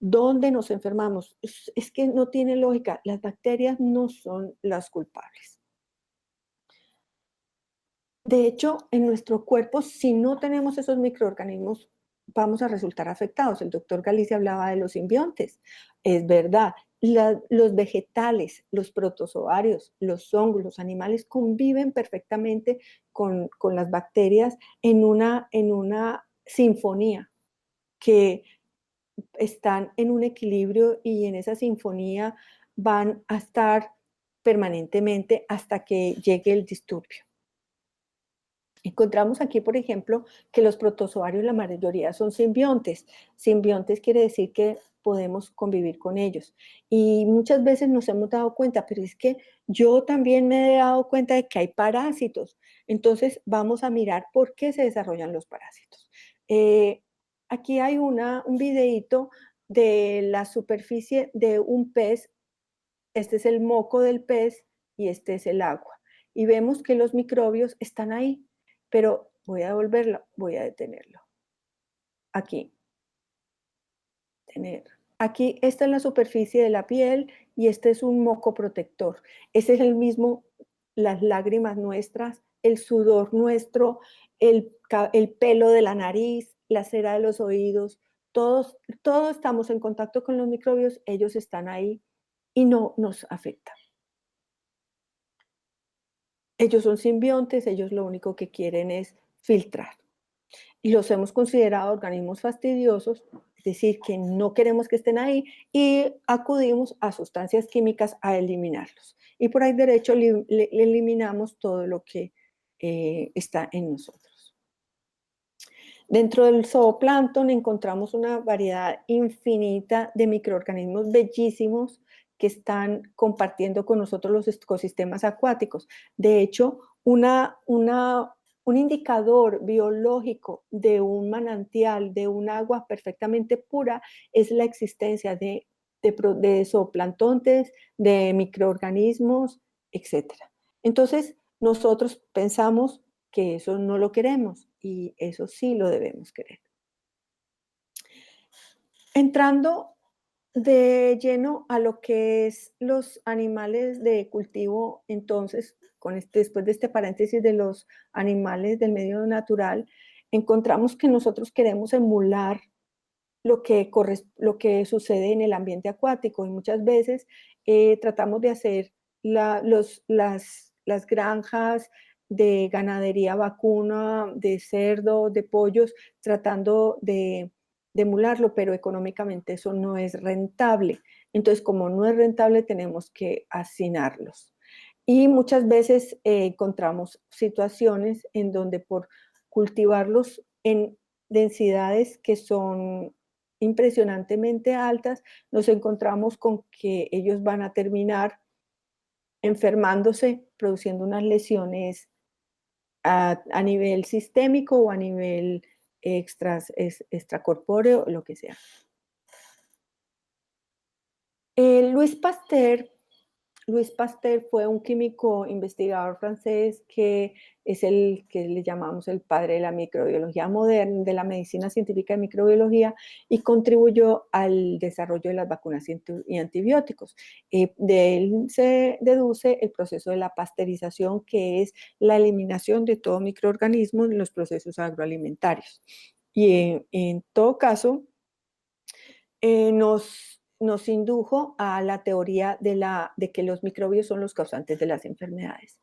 ¿Dónde nos enfermamos? Es que no tiene lógica. Las bacterias no son las culpables. De hecho, en nuestro cuerpo, si no tenemos esos microorganismos, vamos a resultar afectados. El doctor Galicia hablaba de los simbiontes. Es verdad, los vegetales, los protozoarios, los hongos, los animales conviven perfectamente con las bacterias en una sinfonía que están en un equilibrio y en esa sinfonía van a estar permanentemente hasta que llegue el disturbio. Encontramos aquí, por ejemplo, que los protozoarios, la mayoría son simbiontes. Simbiontes quiere decir que podemos convivir con ellos. Y muchas veces nos hemos dado cuenta, pero es que yo también me he dado cuenta de que hay parásitos. Entonces vamos a mirar por qué se desarrollan los parásitos. Aquí hay un videíto de la superficie de un pez. Este es el moco del pez y este es el agua. Y vemos que los microbios están ahí, pero voy a devolverlo, voy a detenerlo. Aquí, tener. Aquí, esta es la superficie de la piel y este es un moco protector. Ese es el mismo, las lágrimas nuestras, el sudor nuestro, el pelo de la nariz, la cera de los oídos, todos estamos en contacto con los microbios, ellos están ahí y no nos afectan. Ellos son simbiontes, ellos lo único que quieren es filtrar. Y los hemos considerado organismos fastidiosos, es decir, que no queremos que estén ahí y acudimos a sustancias químicas a eliminarlos. Y por ahí derecho le eliminamos todo lo que está en nosotros. Dentro del zooplancton encontramos una variedad infinita de microorganismos bellísimos que están compartiendo con nosotros los ecosistemas acuáticos. De hecho, un indicador biológico de un manantial, de un agua perfectamente pura, es la existencia de zooplanctontes, de microorganismos, etc. Entonces, nosotros pensamos que eso no lo queremos y eso sí lo debemos querer. Entrando de lleno a lo que es los animales de cultivo, entonces, después de este paréntesis de los animales del medio natural, encontramos que nosotros queremos emular lo que sucede en el ambiente acuático y muchas veces tratamos de hacer las granjas de ganadería vacuna, de cerdo, de pollos, tratando de emularlo, pero económicamente eso no es rentable. Entonces, como no es rentable, tenemos que hacinarlos. Y muchas veces encontramos situaciones en donde por cultivarlos en densidades que son impresionantemente altas, nos encontramos con que ellos van a terminar enfermándose, produciendo unas lesiones a nivel sistémico o a nivel extracorpóreo, lo que sea. Louis Pasteur fue un químico investigador francés que es el que le llamamos el padre de la microbiología moderna, de la medicina científica de microbiología, y contribuyó al desarrollo de las vacunas y antibióticos. De él se deduce el proceso de la pasteurización, que es la eliminación de todo microorganismo en los procesos agroalimentarios. Y en todo caso, nos indujo a la teoría de que los microbios son los causantes de las enfermedades.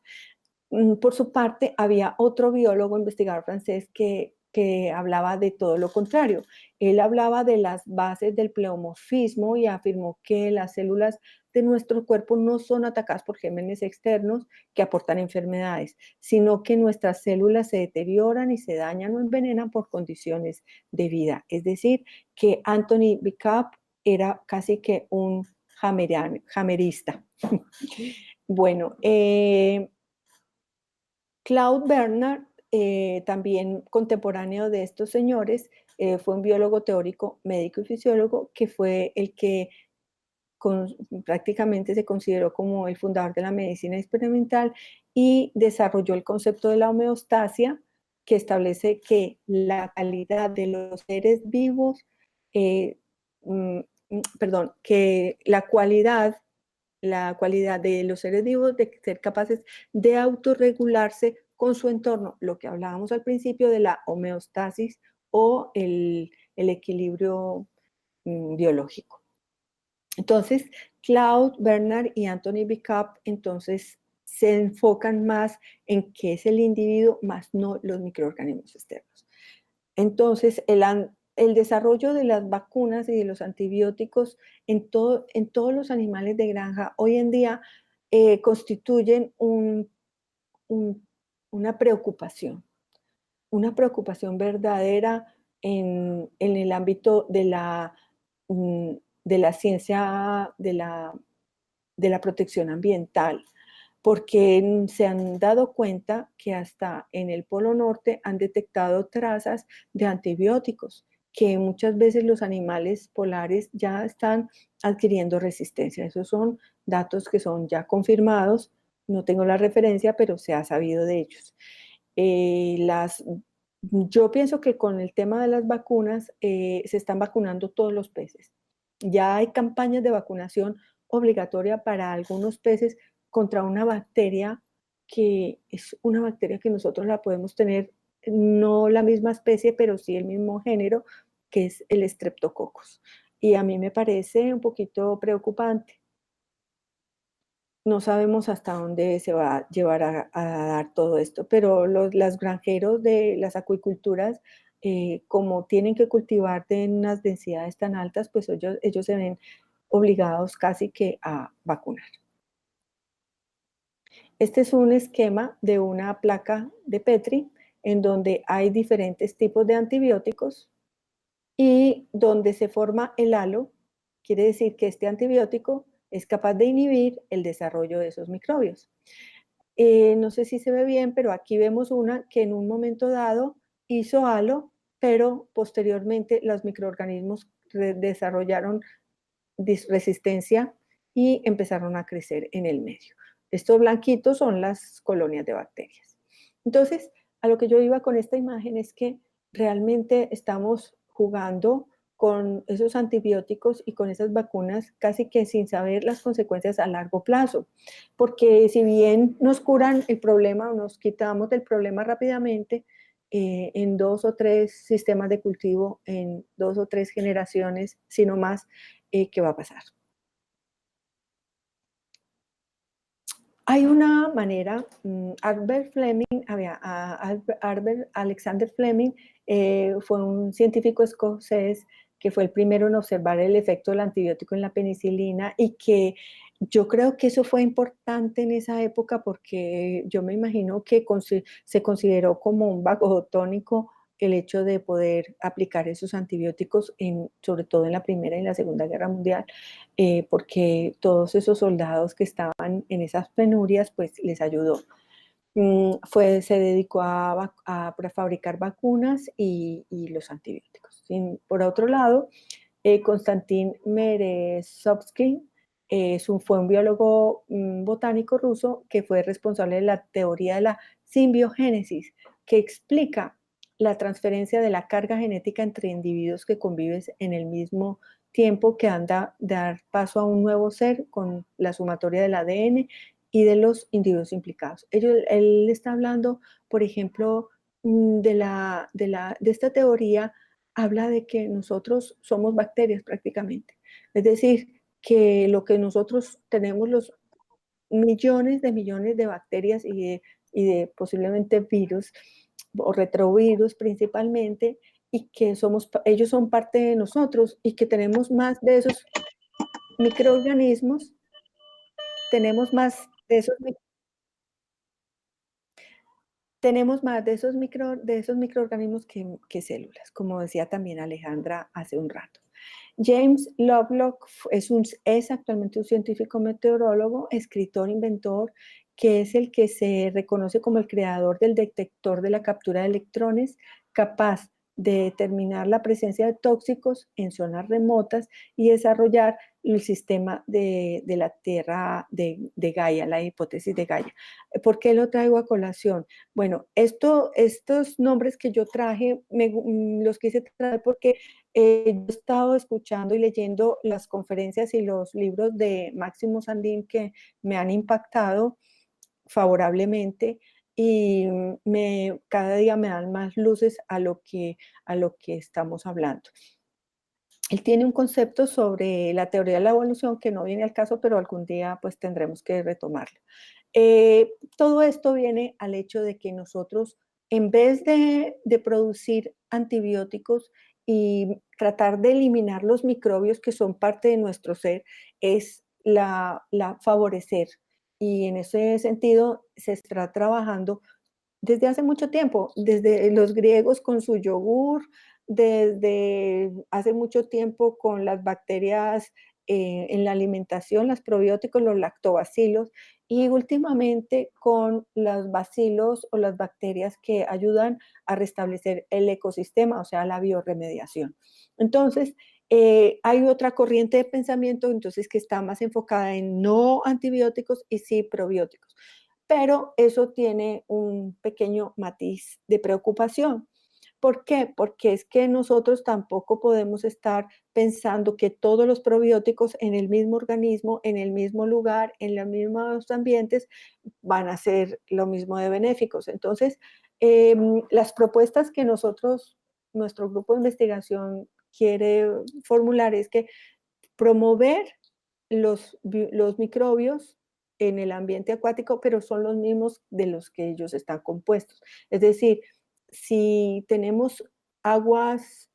Por su parte, había otro biólogo investigador francés que hablaba de todo lo contrario. Él hablaba de las bases del pleomorfismo y afirmó que las células de nuestro cuerpo no son atacadas por gérmenes externos que aportan enfermedades, sino que nuestras células se deterioran y se dañan o envenenan por condiciones de vida. Es decir, que Anthony Bicap era casi que un jamerista. Bueno, Claude Bernard, también contemporáneo de estos señores, fue un biólogo teórico, médico y fisiólogo, que fue el que prácticamente se consideró como el fundador de la medicina experimental y desarrolló el concepto de la homeostasia, que establece que la calidad de los seres vivos, eh, que la cualidad de los seres vivos de ser capaces de autorregularse con su entorno, lo que hablábamos al principio de la homeostasis o el equilibrio biológico. Entonces, Claude Bernard y Anthony Bicap entonces se enfocan más en qué es el individuo, más no los microorganismos externos. Entonces, el desarrollo de las vacunas y de los antibióticos en todos los animales de granja hoy en día constituyen una preocupación verdadera en el ámbito de la de la ciencia de la protección ambiental, porque se han dado cuenta que hasta en el Polo Norte han detectado trazas de antibióticos, que muchas veces los animales polares ya están adquiriendo resistencia. Esos son datos que son ya confirmados, no tengo la referencia, pero se ha sabido de ellos. Yo pienso que con el tema de las vacunas se están vacunando todos los peces. Ya hay campañas de vacunación obligatoria para algunos peces contra una bacteria que es una bacteria que nosotros la podemos tener, no la misma especie, pero sí el mismo género, que es el Streptococcus. Y a mí me parece un poquito preocupante. No sabemos hasta dónde se va a llevar a dar todo esto, pero los granjeros de las acuiculturas, como tienen que cultivar de unas densidades tan altas, pues ellos se ven obligados casi que a vacunar. Este es un esquema de una placa de Petri en donde hay diferentes tipos de antibióticos y donde se forma el halo, quiere decir que este antibiótico es capaz de inhibir el desarrollo de esos microbios. No sé si se ve bien, pero aquí vemos una que en un momento dado hizo halo, pero posteriormente los microorganismos desarrollaron resistencia y empezaron a crecer en el medio. Estos blanquitos son las colonias de bacterias. Entonces, a lo que yo iba con esta imagen es que realmente estamos jugando con esos antibióticos y con esas vacunas casi que sin saber las consecuencias a largo plazo, porque si bien nos curan el problema o nos quitamos del problema rápidamente, en 2 o 3 sistemas de cultivo, en 2 o 3 generaciones, sino más, ¿qué va a pasar? Hay una manera, Albert Fleming, Albert Alexander Fleming fue un científico escocés que fue el primero en observar el efecto del antibiótico en la penicilina y que yo creo que eso fue importante en esa época porque yo me imagino que se consideró como un vagotónico el hecho de poder aplicar esos antibióticos, sobre todo en la Primera y la Segunda Guerra Mundial, porque todos esos soldados que estaban en esas penurias, pues les ayudó. Se dedicó a fabricar vacunas y los antibióticos. Por otro lado, Konstantin Merezovsky fue un biólogo botánico ruso que fue responsable de la teoría de la simbiogénesis, que explica la transferencia de la carga genética entre individuos que conviven en el mismo tiempo, que anda dar paso a un nuevo ser con la sumatoria del ADN y de los individuos implicados. Él está hablando, por ejemplo, de esta teoría, habla de que nosotros somos bacterias prácticamente. Es decir, que lo que nosotros tenemos, los millones de bacterias y de posiblemente virus o retrovirus principalmente, y que ellos son parte de nosotros y que tenemos más de esos microorganismos, tenemos más de esos, de esos microorganismos que células, como decía también Alejandra hace un rato. James Lovelock es actualmente un científico meteorólogo, escritor, inventor, que es el que se reconoce como el creador del detector de la captura de electrones, capaz de determinar la presencia de tóxicos en zonas remotas y desarrollar el sistema de la Tierra de Gaia, la hipótesis de Gaia. ¿Por qué lo traigo a colación? Bueno, estos nombres que yo traje, los quise traer porque yo he estado escuchando y leyendo las conferencias y los libros de Máximo Sandin que me han impactado favorablemente y cada día me dan más luces a lo que estamos hablando. Él tiene un concepto sobre la teoría de la evolución que no viene al caso, pero algún día pues tendremos que retomarlo. Todo esto viene al hecho de que nosotros, en vez de producir antibióticos y tratar de eliminar los microbios que son parte de nuestro ser, es la favorecer. Y en ese sentido se está trabajando desde hace mucho tiempo, desde los griegos con su yogur, desde hace mucho tiempo con las bacterias en la alimentación, los probióticos, los lactobacilos, y últimamente con los bacilos o las bacterias que ayudan a restablecer el ecosistema, o sea, la bioremediación. Entonces, hay otra corriente de pensamiento entonces que está más enfocada en no antibióticos y sí probióticos. Pero eso tiene un pequeño matiz de preocupación. ¿Por qué? Porque es que nosotros tampoco podemos estar pensando que todos los probióticos en el mismo organismo, en el mismo lugar, en los mismos ambientes, van a ser lo mismo de benéficos. Entonces, las propuestas que nosotros, nuestro grupo de investigación quiere formular es que promover los microbios en el ambiente acuático, pero son los mismos de los que ellos están compuestos. Es decir, si tenemos aguas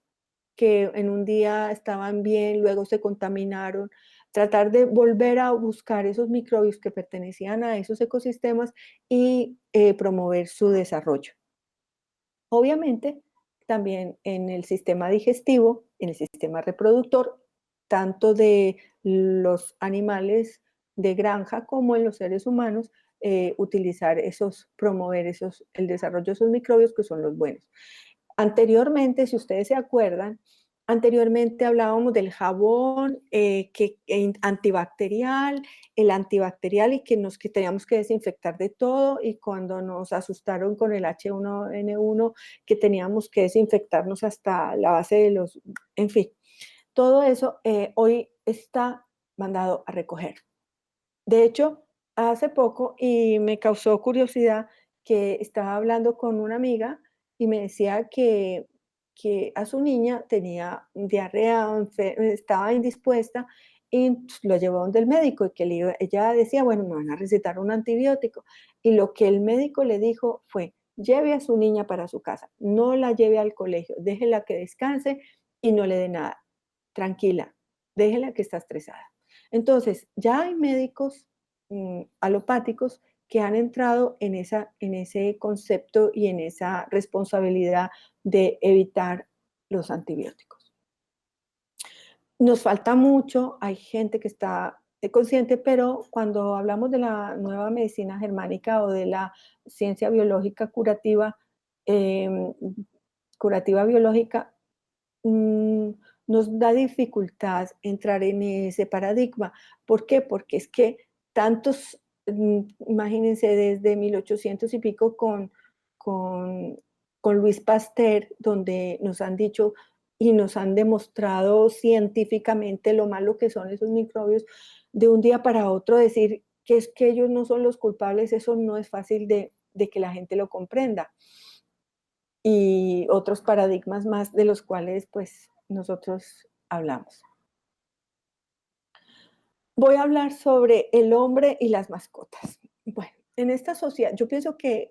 que en un día estaban bien, luego se contaminaron, tratar de volver a buscar esos microbios que pertenecían a esos ecosistemas y promover su desarrollo. Obviamente, también en el sistema digestivo, en el sistema reproductor, tanto de los animales de granja como en los seres humanos, utilizar promover el desarrollo de esos microbios que son los buenos. Anteriormente, si ustedes se acuerdan, anteriormente hablábamos del jabón antibacterial, el antibacterial y que teníamos que desinfectar de todo, y cuando nos asustaron con el H1N1 que teníamos que desinfectarnos hasta la base de en fin, todo eso hoy está mandado a recoger. De hecho, hace poco, y me causó curiosidad, que estaba hablando con una amiga y me decía que a su niña tenía diarrea, estaba indispuesta, y lo llevó donde el médico y ella decía, bueno, me van a recetar un antibiótico. Y lo que el médico le dijo fue, lleve a su niña para su casa, no la lleve al colegio, déjela que descanse y no le dé nada. Tranquila, déjela que está estresada. Entonces, ya hay médicos alopáticos que han entrado en ese concepto y en esa responsabilidad de evitar los antibióticos. Nos falta mucho, hay gente que está consciente, pero cuando hablamos de la nueva medicina germánica o de la ciencia biológica curativa, eh, curativa biológica, mm, nos da dificultad entrar en ese paradigma. ¿Por qué? Porque es que tantos, imagínense, desde 1800 y pico con, con Luis Pasteur, donde nos han dicho y nos han demostrado científicamente lo malo que son esos microbios, de un día para otro decir que es que ellos no son los culpables, eso no es fácil de que la gente lo comprenda. Y otros paradigmas más de los cuales pues nosotros hablamos. Voy a hablar sobre el hombre y las mascotas. Bueno, en esta sociedad, yo pienso que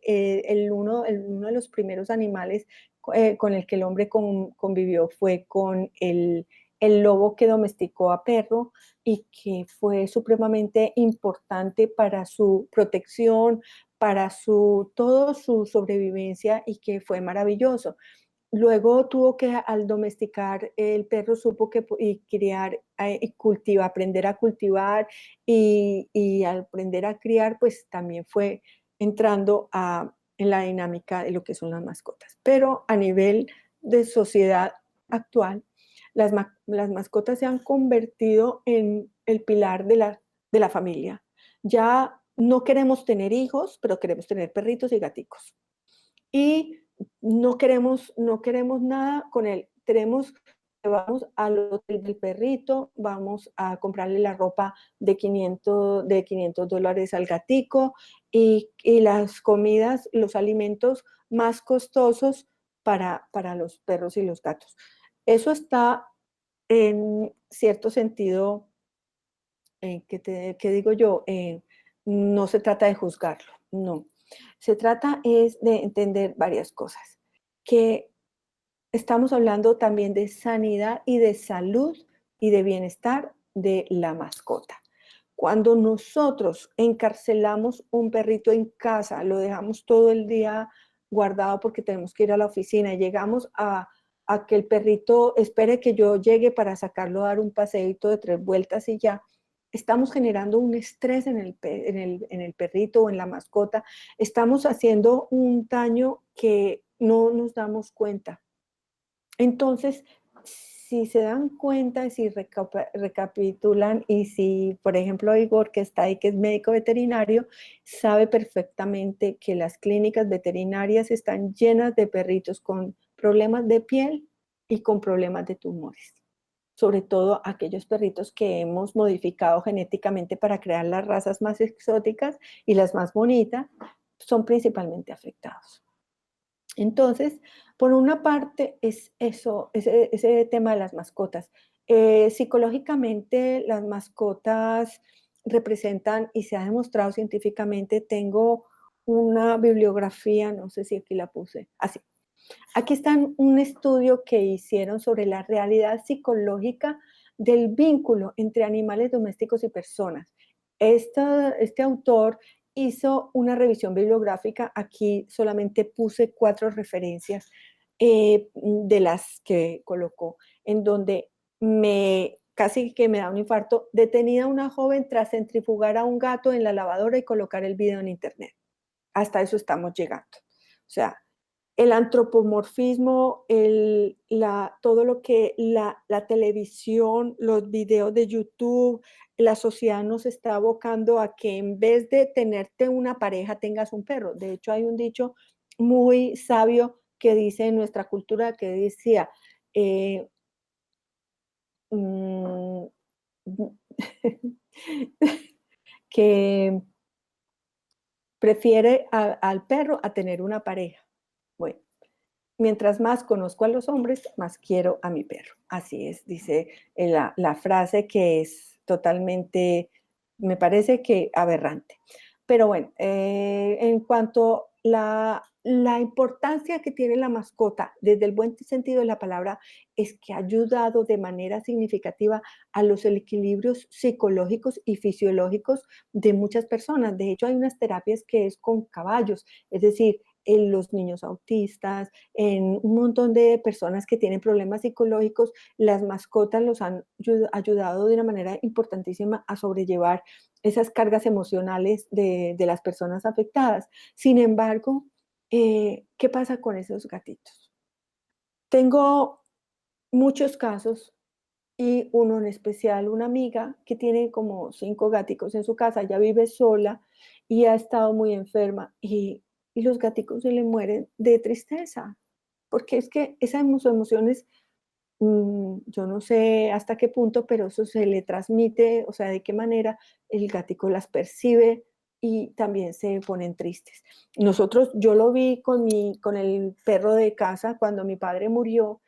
uno de los primeros animales con el que el hombre convivió fue con el lobo que domesticó a perro y que fue supremamente importante para su protección, para toda su sobrevivencia, y que fue maravilloso. Luego tuvo que, al domesticar el perro, supo que y criar y aprender a cultivar, y al aprender a criar, pues también fue entrando en la dinámica de lo que son las mascotas. Pero a nivel de sociedad actual, las mascotas se han convertido en el pilar de la familia. Ya no queremos tener hijos, pero queremos tener perritos y gaticos. Y no queremos nada con él. Vamos al hotel del perrito, vamos a comprarle la ropa de $500 al gatico, y las comidas, los alimentos más costosos para los perros y los gatos. Eso está en cierto sentido, ¿qué digo yo? No se trata de juzgarlo, no. Se trata es de entender varias cosas, que estamos hablando también de sanidad y de salud y de bienestar de la mascota. Cuando nosotros encarcelamos un perrito en casa, lo dejamos todo el día guardado porque tenemos que ir a la oficina, y llegamos a que el perrito espere que yo llegue para sacarlo a dar un paseíto de 3 vueltas y ya, estamos generando un estrés en el perrito o en la mascota, estamos haciendo un daño que no nos damos cuenta. Entonces, si se dan cuenta, si recapitulan y si, por ejemplo, Igor, que está ahí, que es médico veterinario, sabe perfectamente que las clínicas veterinarias están llenas de perritos con problemas de piel y con problemas de tumores. Sobre todo aquellos perritos que hemos modificado genéticamente para crear las razas más exóticas y las más bonitas, son principalmente afectados. Entonces, por una parte es eso, ese tema de las mascotas. Psicológicamente, las mascotas representan, y se ha demostrado científicamente, tengo una bibliografía, no sé si aquí la puse, así. Aquí está un estudio que hicieron sobre la realidad psicológica del vínculo entre animales domésticos y personas. Este autor hizo una revisión bibliográfica, aquí solamente puse 4 referencias de las que colocó, en donde casi que me da un infarto, detenida una joven tras centrifugar a un gato en la lavadora y colocar el video en internet. Hasta eso estamos llegando. O sea, el antropomorfismo, todo lo que la televisión, los videos de YouTube, la sociedad nos está abocando a que en vez de tenerte una pareja, tengas un perro. De hecho, hay un dicho muy sabio que dice en nuestra cultura, que decía, eh, mm, que prefiere al perro a tener una pareja. Bueno, mientras más conozco a los hombres, más quiero a mi perro. Así es, dice la frase, que es totalmente, me parece que aberrante. Pero bueno, en cuanto a la importancia que tiene la mascota, desde el buen sentido de la palabra, es que ha ayudado de manera significativa a los equilibrios psicológicos y fisiológicos de muchas personas. De hecho, hay unas terapias que es con caballos, es decir, en los niños autistas, en un montón de personas que tienen problemas psicológicos, las mascotas los han ayudado de una manera importantísima a sobrellevar esas cargas emocionales de las personas afectadas. Sin embargo, ¿qué pasa con esos gatitos? Tengo muchos casos y uno en especial, una amiga que tiene como 5 gaticos en su casa, ya vive sola y ha estado muy enferma y los gaticos se le mueren de tristeza, porque es que esas emociones, yo no sé hasta qué punto, pero eso se le transmite, o sea, de qué manera el gatico las percibe y también se ponen tristes. Yo lo vi con el perro de casa cuando mi padre murió.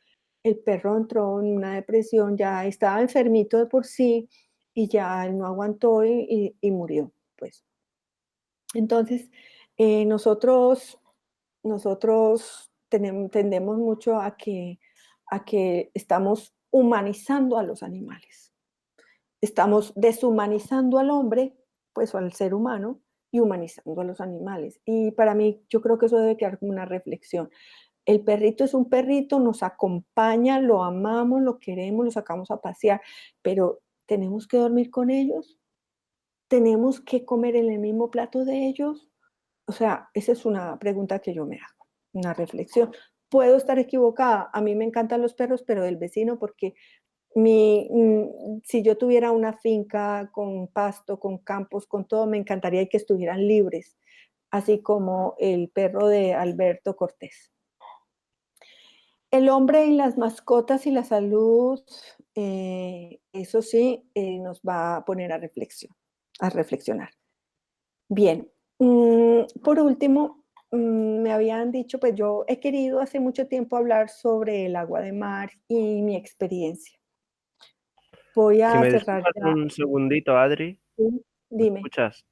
El perro entró en una depresión, ya estaba enfermito de por sí y ya él no aguantó y murió, pues. Entonces, nosotros tendemos mucho a que estamos humanizando a los animales. Estamos deshumanizando al hombre, pues al ser humano, y humanizando a los animales. Y para mí, yo creo que eso debe quedar como una reflexión. El perrito es un perrito, nos acompaña, lo amamos, lo queremos, lo sacamos a pasear, pero tenemos que dormir con ellos, tenemos que comer en el mismo plato de ellos. O sea, esa es una pregunta que yo me hago, una reflexión. Puedo estar equivocada, a mí me encantan los perros, pero del vecino, porque si yo tuviera una finca con pasto, con campos, con todo, me encantaría que estuvieran libres, así como el perro de Alberto Cortés. El hombre y las mascotas y la salud, eso sí, nos va a poner a reflexionar. Bien, por último, me habían dicho, pues yo he querido hace mucho tiempo hablar sobre el agua de mar y mi experiencia. Voy Si a me cerrar disculpas ya. un segundito, Adri, Sí, ¿me dime. escuchas?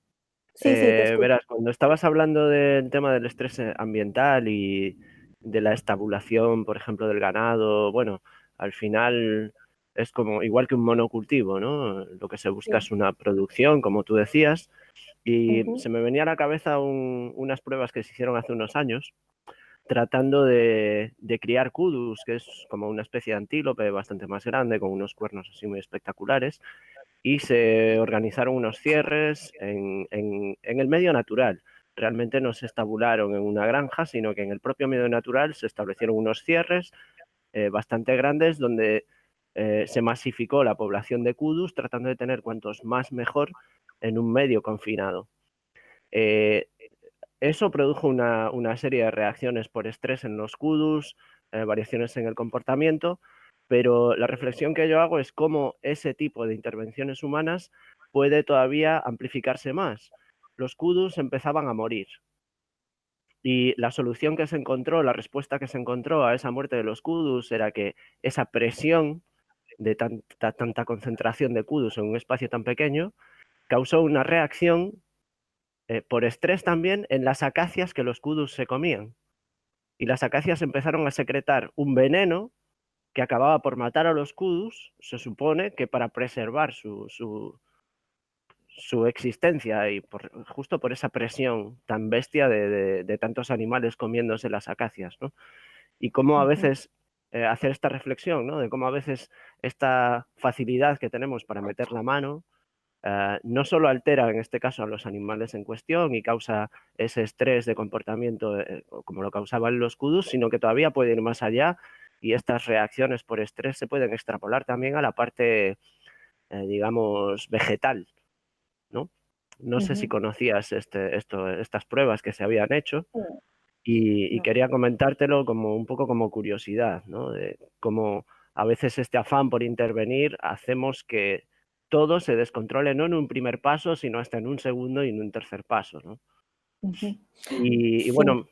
Sí, sí, te escucho. Verás, cuando estabas hablando del tema del estrés ambiental y de la estabulación, por ejemplo, del ganado, bueno, al final es como igual que un monocultivo, ¿no? Lo que se busca Sí. es una producción, como tú decías, y Ujú, se me venía a la cabeza unas pruebas que se hicieron hace unos años tratando de criar kudus, que es como una especie de antílope bastante más grande, con unos cuernos así muy espectaculares, y se organizaron unos cierres en el medio natural. Realmente no se estabularon en una granja, sino que en el propio medio natural se establecieron unos cierres bastante grandes donde se masificó la población de kudus, tratando de tener cuantos más mejor en un medio confinado. Eso produjo una serie de reacciones por estrés en los kudus, variaciones en el comportamiento, pero la reflexión que yo hago es cómo ese tipo de intervenciones humanas puede todavía amplificarse más. Los kudus empezaban a morir y la solución que se encontró, la respuesta que se encontró a esa muerte de los kudus era que esa presión de tanta concentración de kudus en un espacio tan pequeño causó una reacción por estrés también en las acacias que los kudus se comían. Y las acacias empezaron a secretar un veneno que acababa por matar a los kudus, se supone que para preservar su existencia y justo por esa presión tan bestia de tantos animales comiéndose las acacias, ¿no? Y cómo a veces hacer esta reflexión, ¿no? De cómo a veces esta facilidad que tenemos para meter la mano no solo altera en este caso a los animales en cuestión y causa ese estrés de comportamiento como lo causaban los kudus, sino que todavía puede ir más allá y estas reacciones por estrés se pueden extrapolar también a la parte, digamos, vegetal, ¿no? No sé si conocías estas pruebas que se habían hecho y No. quería comentártelo como un poco como curiosidad, ¿no? De cómo a veces este afán por intervenir hacemos que todo se descontrole, no en un primer paso, sino hasta en un segundo y en un tercer paso, ¿no? Ujú. Y Sí. bueno,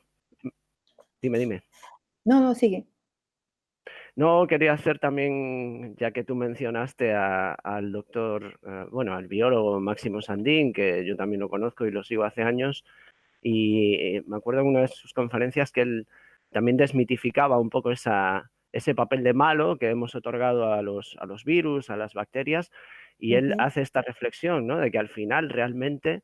dime. No, no, sigue. No, quería hacer también, ya que tú mencionaste al doctor, bueno, al biólogo Máximo Sandín, que yo también lo conozco y lo sigo hace años, y me acuerdo en una de sus conferencias que él también desmitificaba un poco ese papel de malo que hemos otorgado a los virus, a las bacterias, y él Ujú. hace esta reflexión, ¿no? De que al final realmente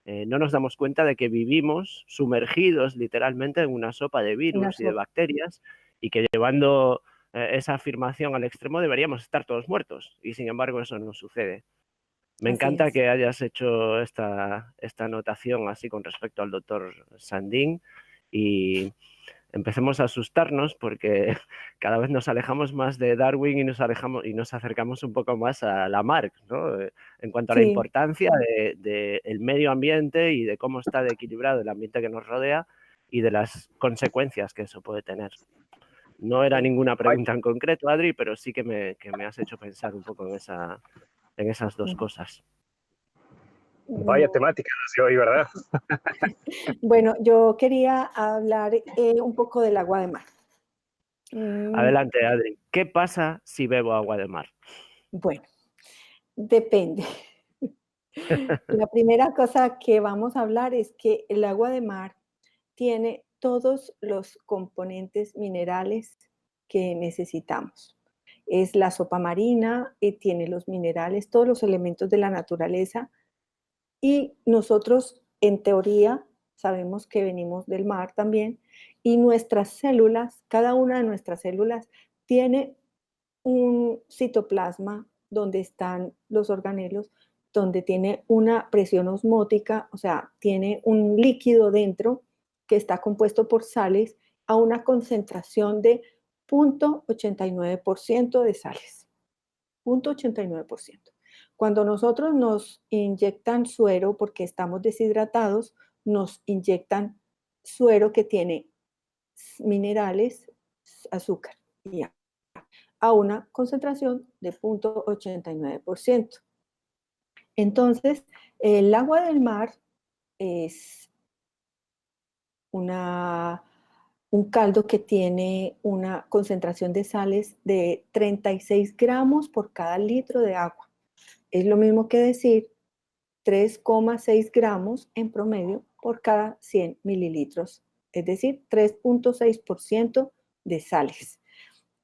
no nos damos cuenta de que vivimos sumergidos literalmente en una sopa de Una virus y de sopa. bacterias y que llevando esa afirmación al extremo deberíamos estar todos muertos y sin embargo eso no sucede. Me Así encanta es. que hayas hecho esta anotación así con respecto al doctor Sandin y empecemos a asustarnos porque cada vez nos alejamos más de Darwin y nos acercamos un poco más a Lamarck, ¿no? En cuanto a la Sí, importancia del medio ambiente y de cómo está de equilibrado el ambiente que nos rodea y de las consecuencias que eso puede tener. No era sí. ninguna pregunta en concreto, Adri, pero sí que me has hecho pensar un poco en esas dos cosas. Vaya Mm, temática nació hoy, ¿verdad? Bueno, yo quería hablar un poco del agua de mar. Mm, Adelante, Adri. ¿Qué pasa si bebo agua de mar? Bueno, depende. La primera cosa que vamos a hablar es que el agua de mar tiene todos los componentes minerales que necesitamos. Es la sopa marina y tiene los minerales, todos los elementos de la naturaleza. Y nosotros, en teoría, sabemos que venimos del mar también. Y nuestras células, cada una de nuestras células, tiene un citoplasma donde están los organelos, donde tiene una presión osmótica, o sea, tiene un líquido dentro que está compuesto por sales a una concentración de 0,89% de sales. 0,89%. Cuando nosotros nos inyectan suero porque estamos deshidratados, nos inyectan suero que tiene minerales, azúcar y agua a una concentración de 0,89%. Entonces, el agua del mar es un caldo que tiene una concentración de sales de 36 gramos por cada litro de agua. Es lo mismo que decir 3,6 gramos en promedio por cada 100 mililitros, es decir, 3,6% de sales.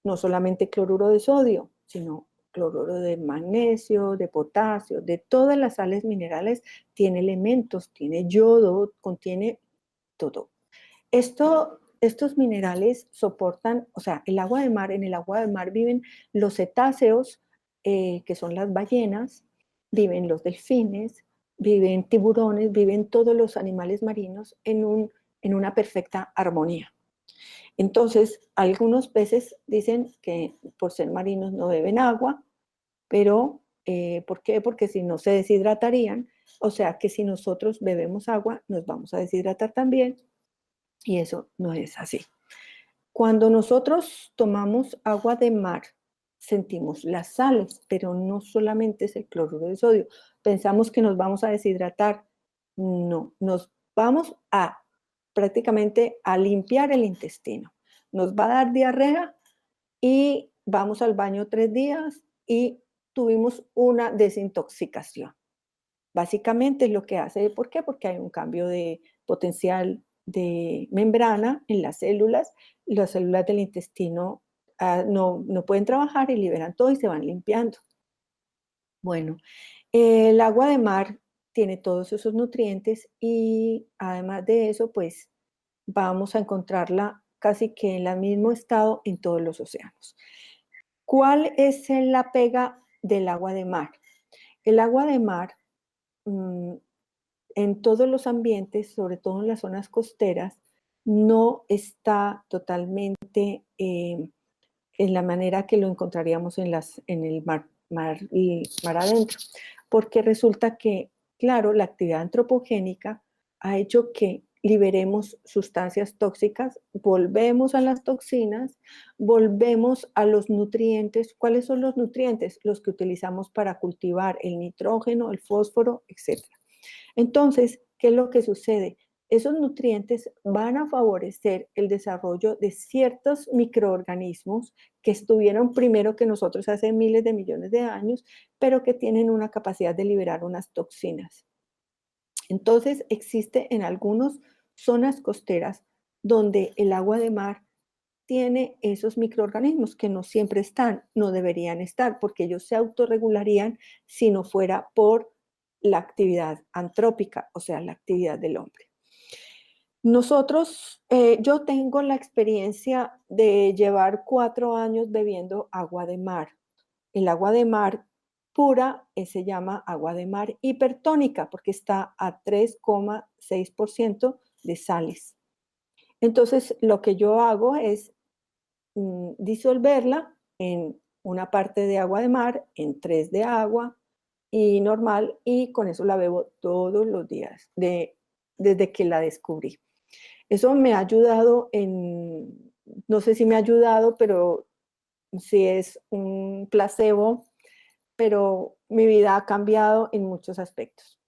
No solamente cloruro de sodio, sino cloruro de magnesio, de potasio, de todas las sales minerales, tiene elementos, tiene yodo, contiene todo. Esto estos minerales soportan, o sea, el agua de mar, en el agua de mar viven los cetáceos, que son las ballenas, viven los delfines, viven tiburones, viven todos los animales marinos en una perfecta armonía. Entonces, algunos peces dicen que por ser marinos no beben agua, pero ¿por qué? Porque si no se deshidratarían, o sea que si nosotros bebemos agua, nos vamos a deshidratar también, y eso no es así. Cuando nosotros tomamos agua de mar, sentimos las sales, pero no solamente es el cloruro de sodio. Pensamos que nos vamos a deshidratar. No, nos vamos a prácticamente a limpiar el intestino. Nos va a dar diarrea y vamos al baño 3 días y tuvimos una desintoxicación. Básicamente es lo que hace. ¿Por qué? Porque hay un cambio de potencial de membrana en las células del intestino no pueden trabajar y liberan todo y se van limpiando. Bueno, el agua de mar tiene todos esos nutrientes y además de eso, pues vamos a encontrarla casi que en el mismo estado en todos los océanos. ¿Cuál es la pega del agua de mar? El agua de mar en todos los ambientes, sobre todo en las zonas costeras, no está totalmente en la manera que lo encontraríamos en el mar adentro, porque resulta que, claro, la actividad antropogénica ha hecho que liberemos sustancias tóxicas, volvemos a las toxinas, volvemos a los nutrientes. ¿Cuáles son los nutrientes? Los que utilizamos para cultivar el nitrógeno, el fósforo, etc. Entonces, ¿qué es lo que sucede? Esos nutrientes van a favorecer el desarrollo de ciertos microorganismos que estuvieron primero que nosotros hace miles de millones de años, pero que tienen una capacidad de liberar unas toxinas. Entonces, existe en algunas zonas costeras donde el agua de mar tiene esos microorganismos que no siempre están, no deberían estar, porque ellos se autorregularían si no fuera por la actividad antrópica, o sea, la actividad del hombre. Yo tengo la experiencia de llevar 4 años bebiendo agua de mar. El agua de mar pura se llama agua de mar hipertónica porque está a 3,6% de sales. Entonces, lo que yo hago es disolverla en una parte de agua de mar, en 3 de agua y normal, y con eso la bebo todos los días, desde que la descubrí. Eso me ha ayudado no sé si me ha ayudado, pero sí es un placebo, pero mi vida ha cambiado en muchos aspectos.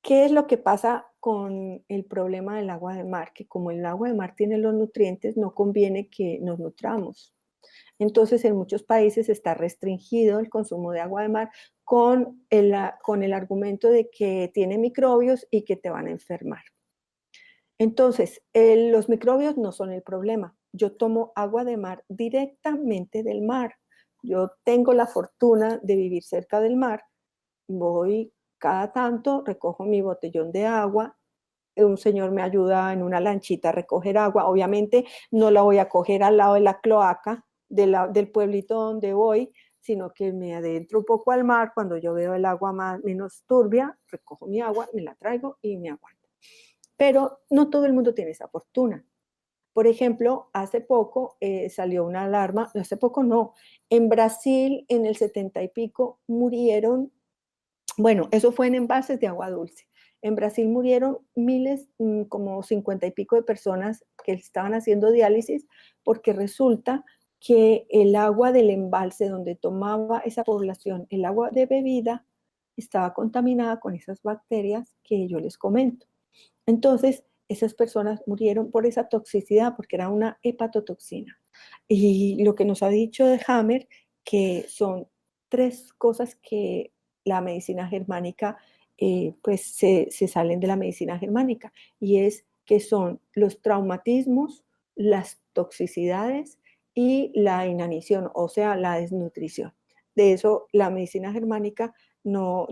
¿Qué es lo que pasa con el problema del agua de mar? Que como el agua de mar tiene los nutrientes, no conviene que nos nutramos. Entonces, en muchos países está restringido el consumo de agua de mar con el argumento de que tiene microbios y que te van a enfermar. Entonces, los microbios no son el problema. Yo tomo agua de mar directamente del mar. Yo tengo la fortuna de vivir cerca del mar. Voy cada tanto, recojo mi botellón de agua. Un señor me ayuda en una lanchita a recoger agua. Obviamente no la voy a coger al lado de la cloaca del pueblito donde voy, sino que me adentro un poco al mar. Cuando yo veo el agua menos turbia, recojo mi agua, me la traigo y me aguanto. Pero no todo el mundo tiene esa fortuna. Por ejemplo, hace poco salió una alarma, hace poco no, en Brasil en el 70 y pico murieron, bueno, eso fue en envases de agua dulce. En Brasil murieron miles, como 50 y pico de personas que estaban haciendo diálisis porque resulta que el agua del embalse donde tomaba esa población, el agua de bebida, estaba contaminada con esas bacterias que yo les comento. Entonces, esas personas murieron por esa toxicidad, porque era una hepatotoxina. Y lo que nos ha dicho de Hammer, que son 3 cosas que la medicina germánica, pues se salen de la medicina germánica, y es que son los traumatismos, las toxicidades y la inanición, o sea, la desnutrición. De eso la medicina germánica no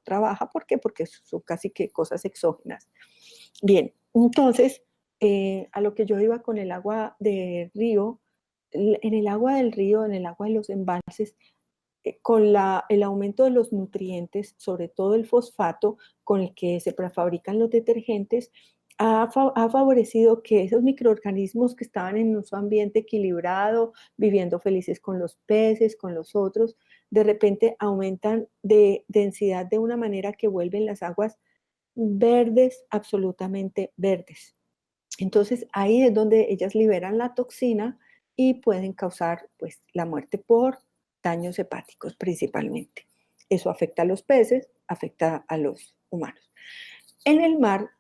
trabaja. ¿Por qué? Porque son casi que cosas exógenas. Bien, entonces, a lo que yo iba con el agua de río, en el agua del río, en el agua de los embalses, con el aumento de los nutrientes, sobre todo el fosfato con el que se prefabrican los detergentes, ha favorecido que esos microorganismos que estaban en su ambiente equilibrado, viviendo felices con los peces, con los otros, de repente aumentan de densidad de una manera que vuelven las aguas verdes, absolutamente verdes. Entonces ahí es donde ellas liberan la toxina y pueden causar pues la muerte por daños hepáticos principalmente. Eso afecta a los peces, afecta a los humanos. En el mar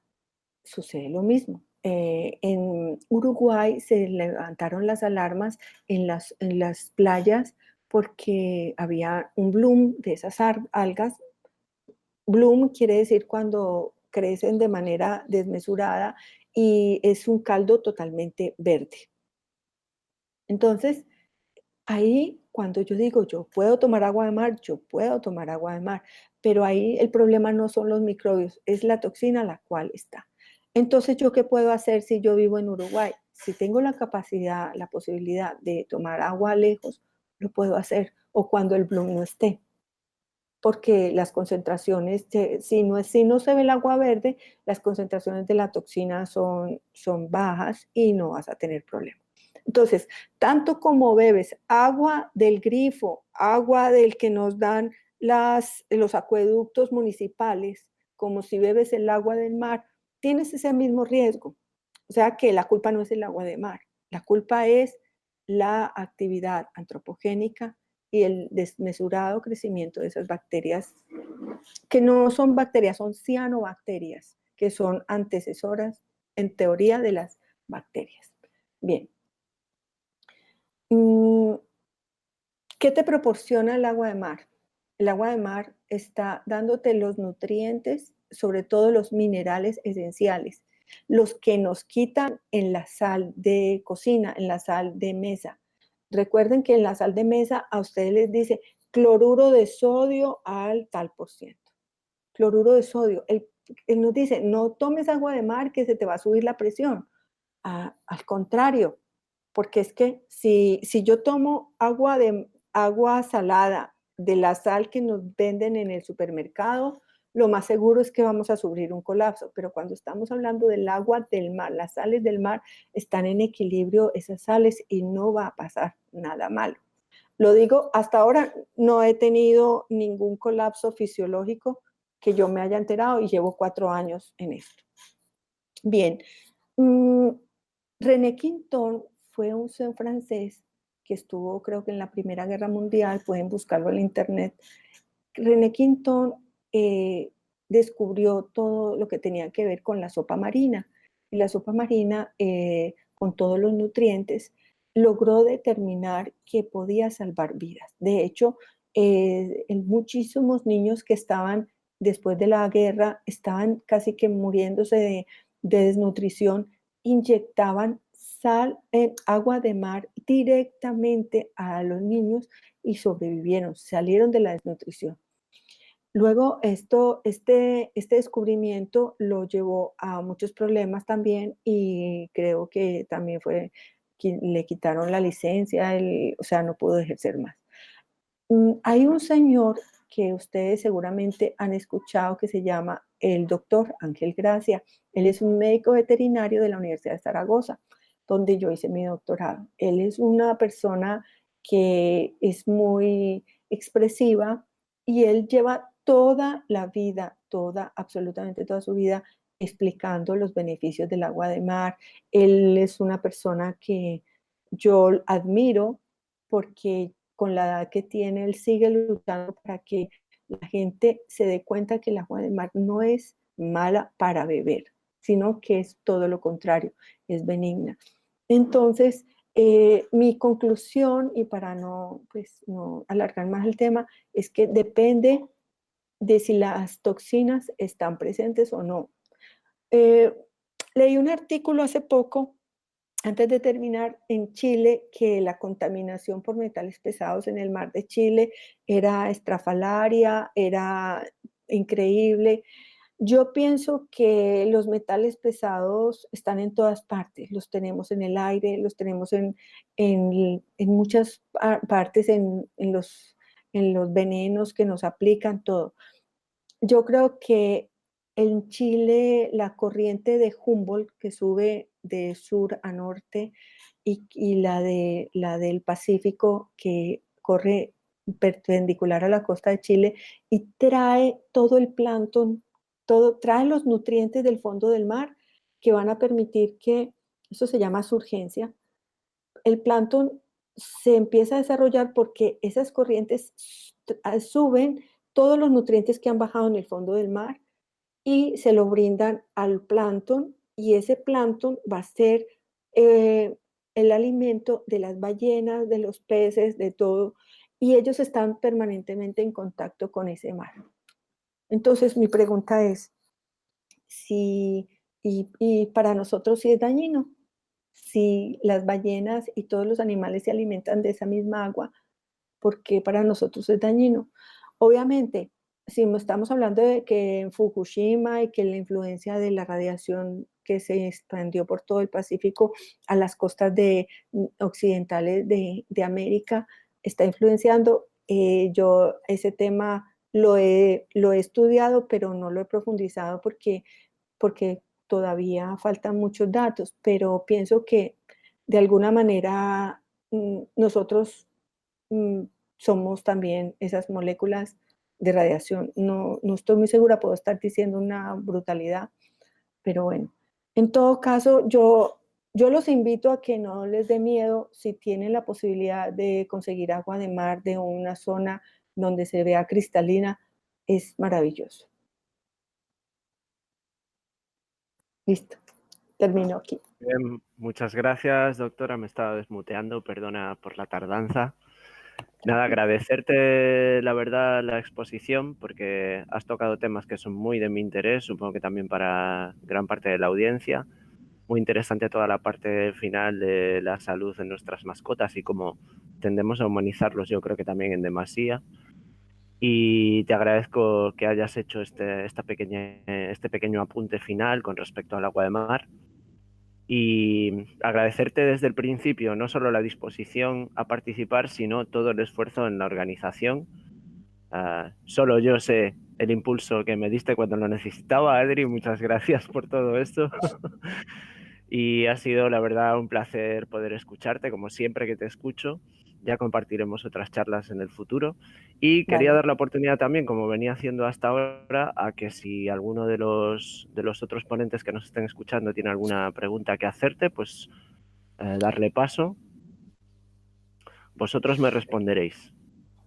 sucede lo mismo. En Uruguay se levantaron las alarmas en las playas porque había un bloom de esas algas. Bloom quiere decir cuando crecen de manera desmesurada y es un caldo totalmente verde. Entonces, ahí cuando yo digo, yo puedo tomar agua de mar, yo puedo tomar agua de mar, pero ahí el problema no son los microbios, es la toxina la cual está. Entonces, ¿yo qué puedo hacer si yo vivo en Uruguay? Si tengo la capacidad, la posibilidad de tomar agua lejos, lo puedo hacer, o cuando el bloom no esté. Porque las concentraciones, si no se ve el agua verde, las concentraciones de la toxina son bajas y no vas a tener problema. Entonces, tanto como bebes agua del grifo, agua del que nos dan los acueductos municipales, como si bebes el agua del mar, tienes ese mismo riesgo. O sea que la culpa no es el agua de mar, la culpa es la actividad antropogénica y el desmesurado crecimiento de esas bacterias, que no son bacterias, son cianobacterias, que son antecesoras, en teoría, de las bacterias. Bien. ¿Qué te proporciona el agua de mar? El agua de mar está dándote los nutrientes, sobre todo los minerales esenciales, los que nos quitan en la sal de cocina, en la sal de mesa. Recuerden que en la sal de mesa a ustedes les dice cloruro de sodio al tal %. Cloruro de sodio. Él nos dice, no tomes agua de mar que se te va a subir la presión. Al contrario, porque es que si yo tomo agua salada de la sal que nos venden en el supermercado, lo más seguro es que vamos a sufrir un colapso. Pero cuando estamos hablando del agua del mar, las sales del mar están en equilibrio, esas sales, y no va a pasar nada malo. Lo digo, hasta ahora no he tenido ningún colapso fisiológico que yo me haya enterado y llevo 4 años en esto. Bien, René Quinton fue un francés que estuvo, creo que en la Primera Guerra Mundial, pueden buscarlo en internet. René Quinton descubrió todo lo que tenía que ver con la sopa marina. Y la sopa marina, con todos los nutrientes, logró determinar que podía salvar vidas. De hecho, muchísimos niños que estaban después de la guerra, estaban casi que muriéndose de desnutrición, inyectaban agua de mar directamente a los niños y sobrevivieron, salieron de la desnutrición. Luego, este descubrimiento lo llevó a muchos problemas también, y creo que también le quitaron la licencia, o sea, no pudo ejercer más. Hay un señor que ustedes seguramente han escuchado que se llama el doctor Ángel Gracia. Él es un médico veterinario de la Universidad de Zaragoza, donde yo hice mi doctorado. Él es una persona que es muy expresiva y él lleva toda la vida, absolutamente toda su vida, explicando los beneficios del agua de mar. Él es una persona que yo admiro porque con la edad que tiene, él sigue luchando para que la gente se dé cuenta que el agua de mar no es mala para beber, sino que es todo lo contrario, es benigna. Entonces, mi conclusión, y para no alargar más el tema, es que depende de si las toxinas están presentes o no. Leí un artículo hace poco, antes de terminar, en Chile, que la contaminación por metales pesados en el mar de Chile era estrafalaria, era increíble. Yo pienso que los metales pesados están en todas partes, los tenemos en el aire, los tenemos en muchas partes, en los venenos que nos aplican, todo. Yo creo que en Chile la corriente de Humboldt que sube de sur a norte y la del Pacífico que corre perpendicular a la costa de Chile y trae todo el plancton, todo, trae los nutrientes del fondo del mar que van a permitir que, eso se llama surgencia, el plancton se empieza a desarrollar porque esas corrientes suben todos los nutrientes que han bajado en el fondo del mar y se lo brindan al plancton y ese plancton va a ser eh, el alimento de las ballenas, de los peces, de todo, y ellos están permanentemente en contacto con ese mar. Entonces mi pregunta es, si, y para nosotros sí es dañino, si las ballenas y todos los animales se alimentan de esa misma agua, porque para nosotros es dañino. Obviamente, si estamos hablando de que en Fukushima y que la influencia de la radiación que se expandió por todo el Pacífico a las costas occidentales de América está influenciando, yo ese tema lo he estudiado, pero no lo he profundizado porque todavía faltan muchos datos, pero pienso que de alguna manera nosotros mm, somos también esas moléculas de radiación. No, no estoy muy segura, puedo estar diciendo una brutalidad, pero bueno. En todo caso, yo los invito a que no les dé miedo si tienen la posibilidad de conseguir agua de mar de una zona donde se vea cristalina, es maravilloso. Listo, termino aquí. Bien, muchas gracias, doctora. Me estaba desmuteando, perdona por la tardanza. Nada, agradecerte la verdad la exposición porque has tocado temas que son muy de mi interés, supongo que también para gran parte de la audiencia. Muy interesante toda la parte final de la salud de nuestras mascotas y cómo tendemos a humanizarlos, yo creo que también en demasía. Y te agradezco que hayas hecho este pequeño apunte final con respecto al agua de mar. Y agradecerte desde el principio no solo la disposición a participar, sino todo el esfuerzo en la organización. Solo yo sé el impulso que me diste cuando lo necesitaba, Adri, muchas gracias por todo esto. Y ha sido, la verdad, un placer poder escucharte, como siempre que te escucho. Ya compartiremos otras charlas en el futuro. Y quería Vale. dar la oportunidad también, como venía haciendo hasta ahora, a que si alguno de los otros ponentes que nos estén escuchando tiene alguna pregunta que hacerte, pues darle paso. Vosotros me responderéis.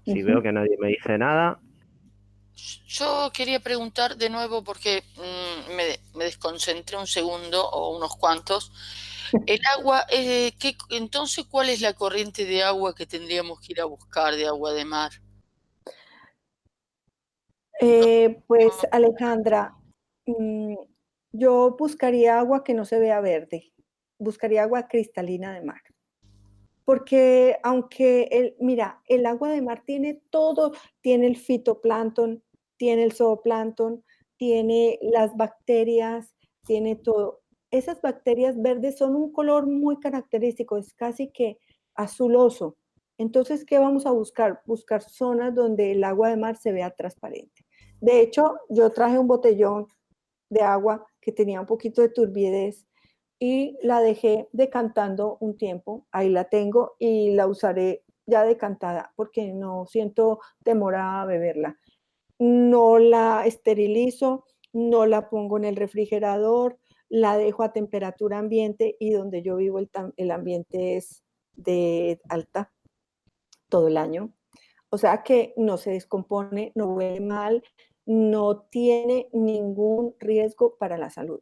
Si veo que nadie me dice nada. Yo quería preguntar de nuevo porque me desconcentré un segundo o unos cuantos. El agua, entonces, ¿cuál es la corriente de agua que tendríamos que ir a buscar de agua de mar? Pues Alejandra, mm, yo buscaría agua que no se vea verde, buscaría agua cristalina de mar, porque mira, el agua de mar tiene todo, tiene el fitoplancton, tiene el zooplancton, tiene las bacterias, tiene todo. Esas bacterias verdes son un color muy característico, es casi que azuloso. Entonces, ¿qué vamos a buscar? Buscar zonas donde el agua de mar se vea transparente. De hecho, yo traje un botellón de agua que tenía un poquito de turbidez y la dejé decantando un tiempo. Ahí la tengo y la usaré ya decantada porque no siento temor a beberla. No la esterilizo, no la pongo en el refrigerador, la dejo a temperatura ambiente y donde yo vivo el ambiente es de alta todo el año. O sea que no se descompone, no huele mal, no tiene ningún riesgo para la salud.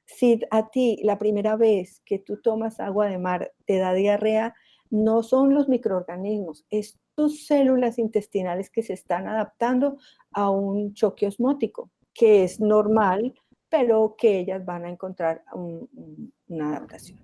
Si a ti la primera vez que tú tomas agua de mar te da diarrea, no son los microorganismos, es tus células intestinales que se están adaptando a un choque osmótico, que es normal, pero que ellas van a encontrar una adaptación.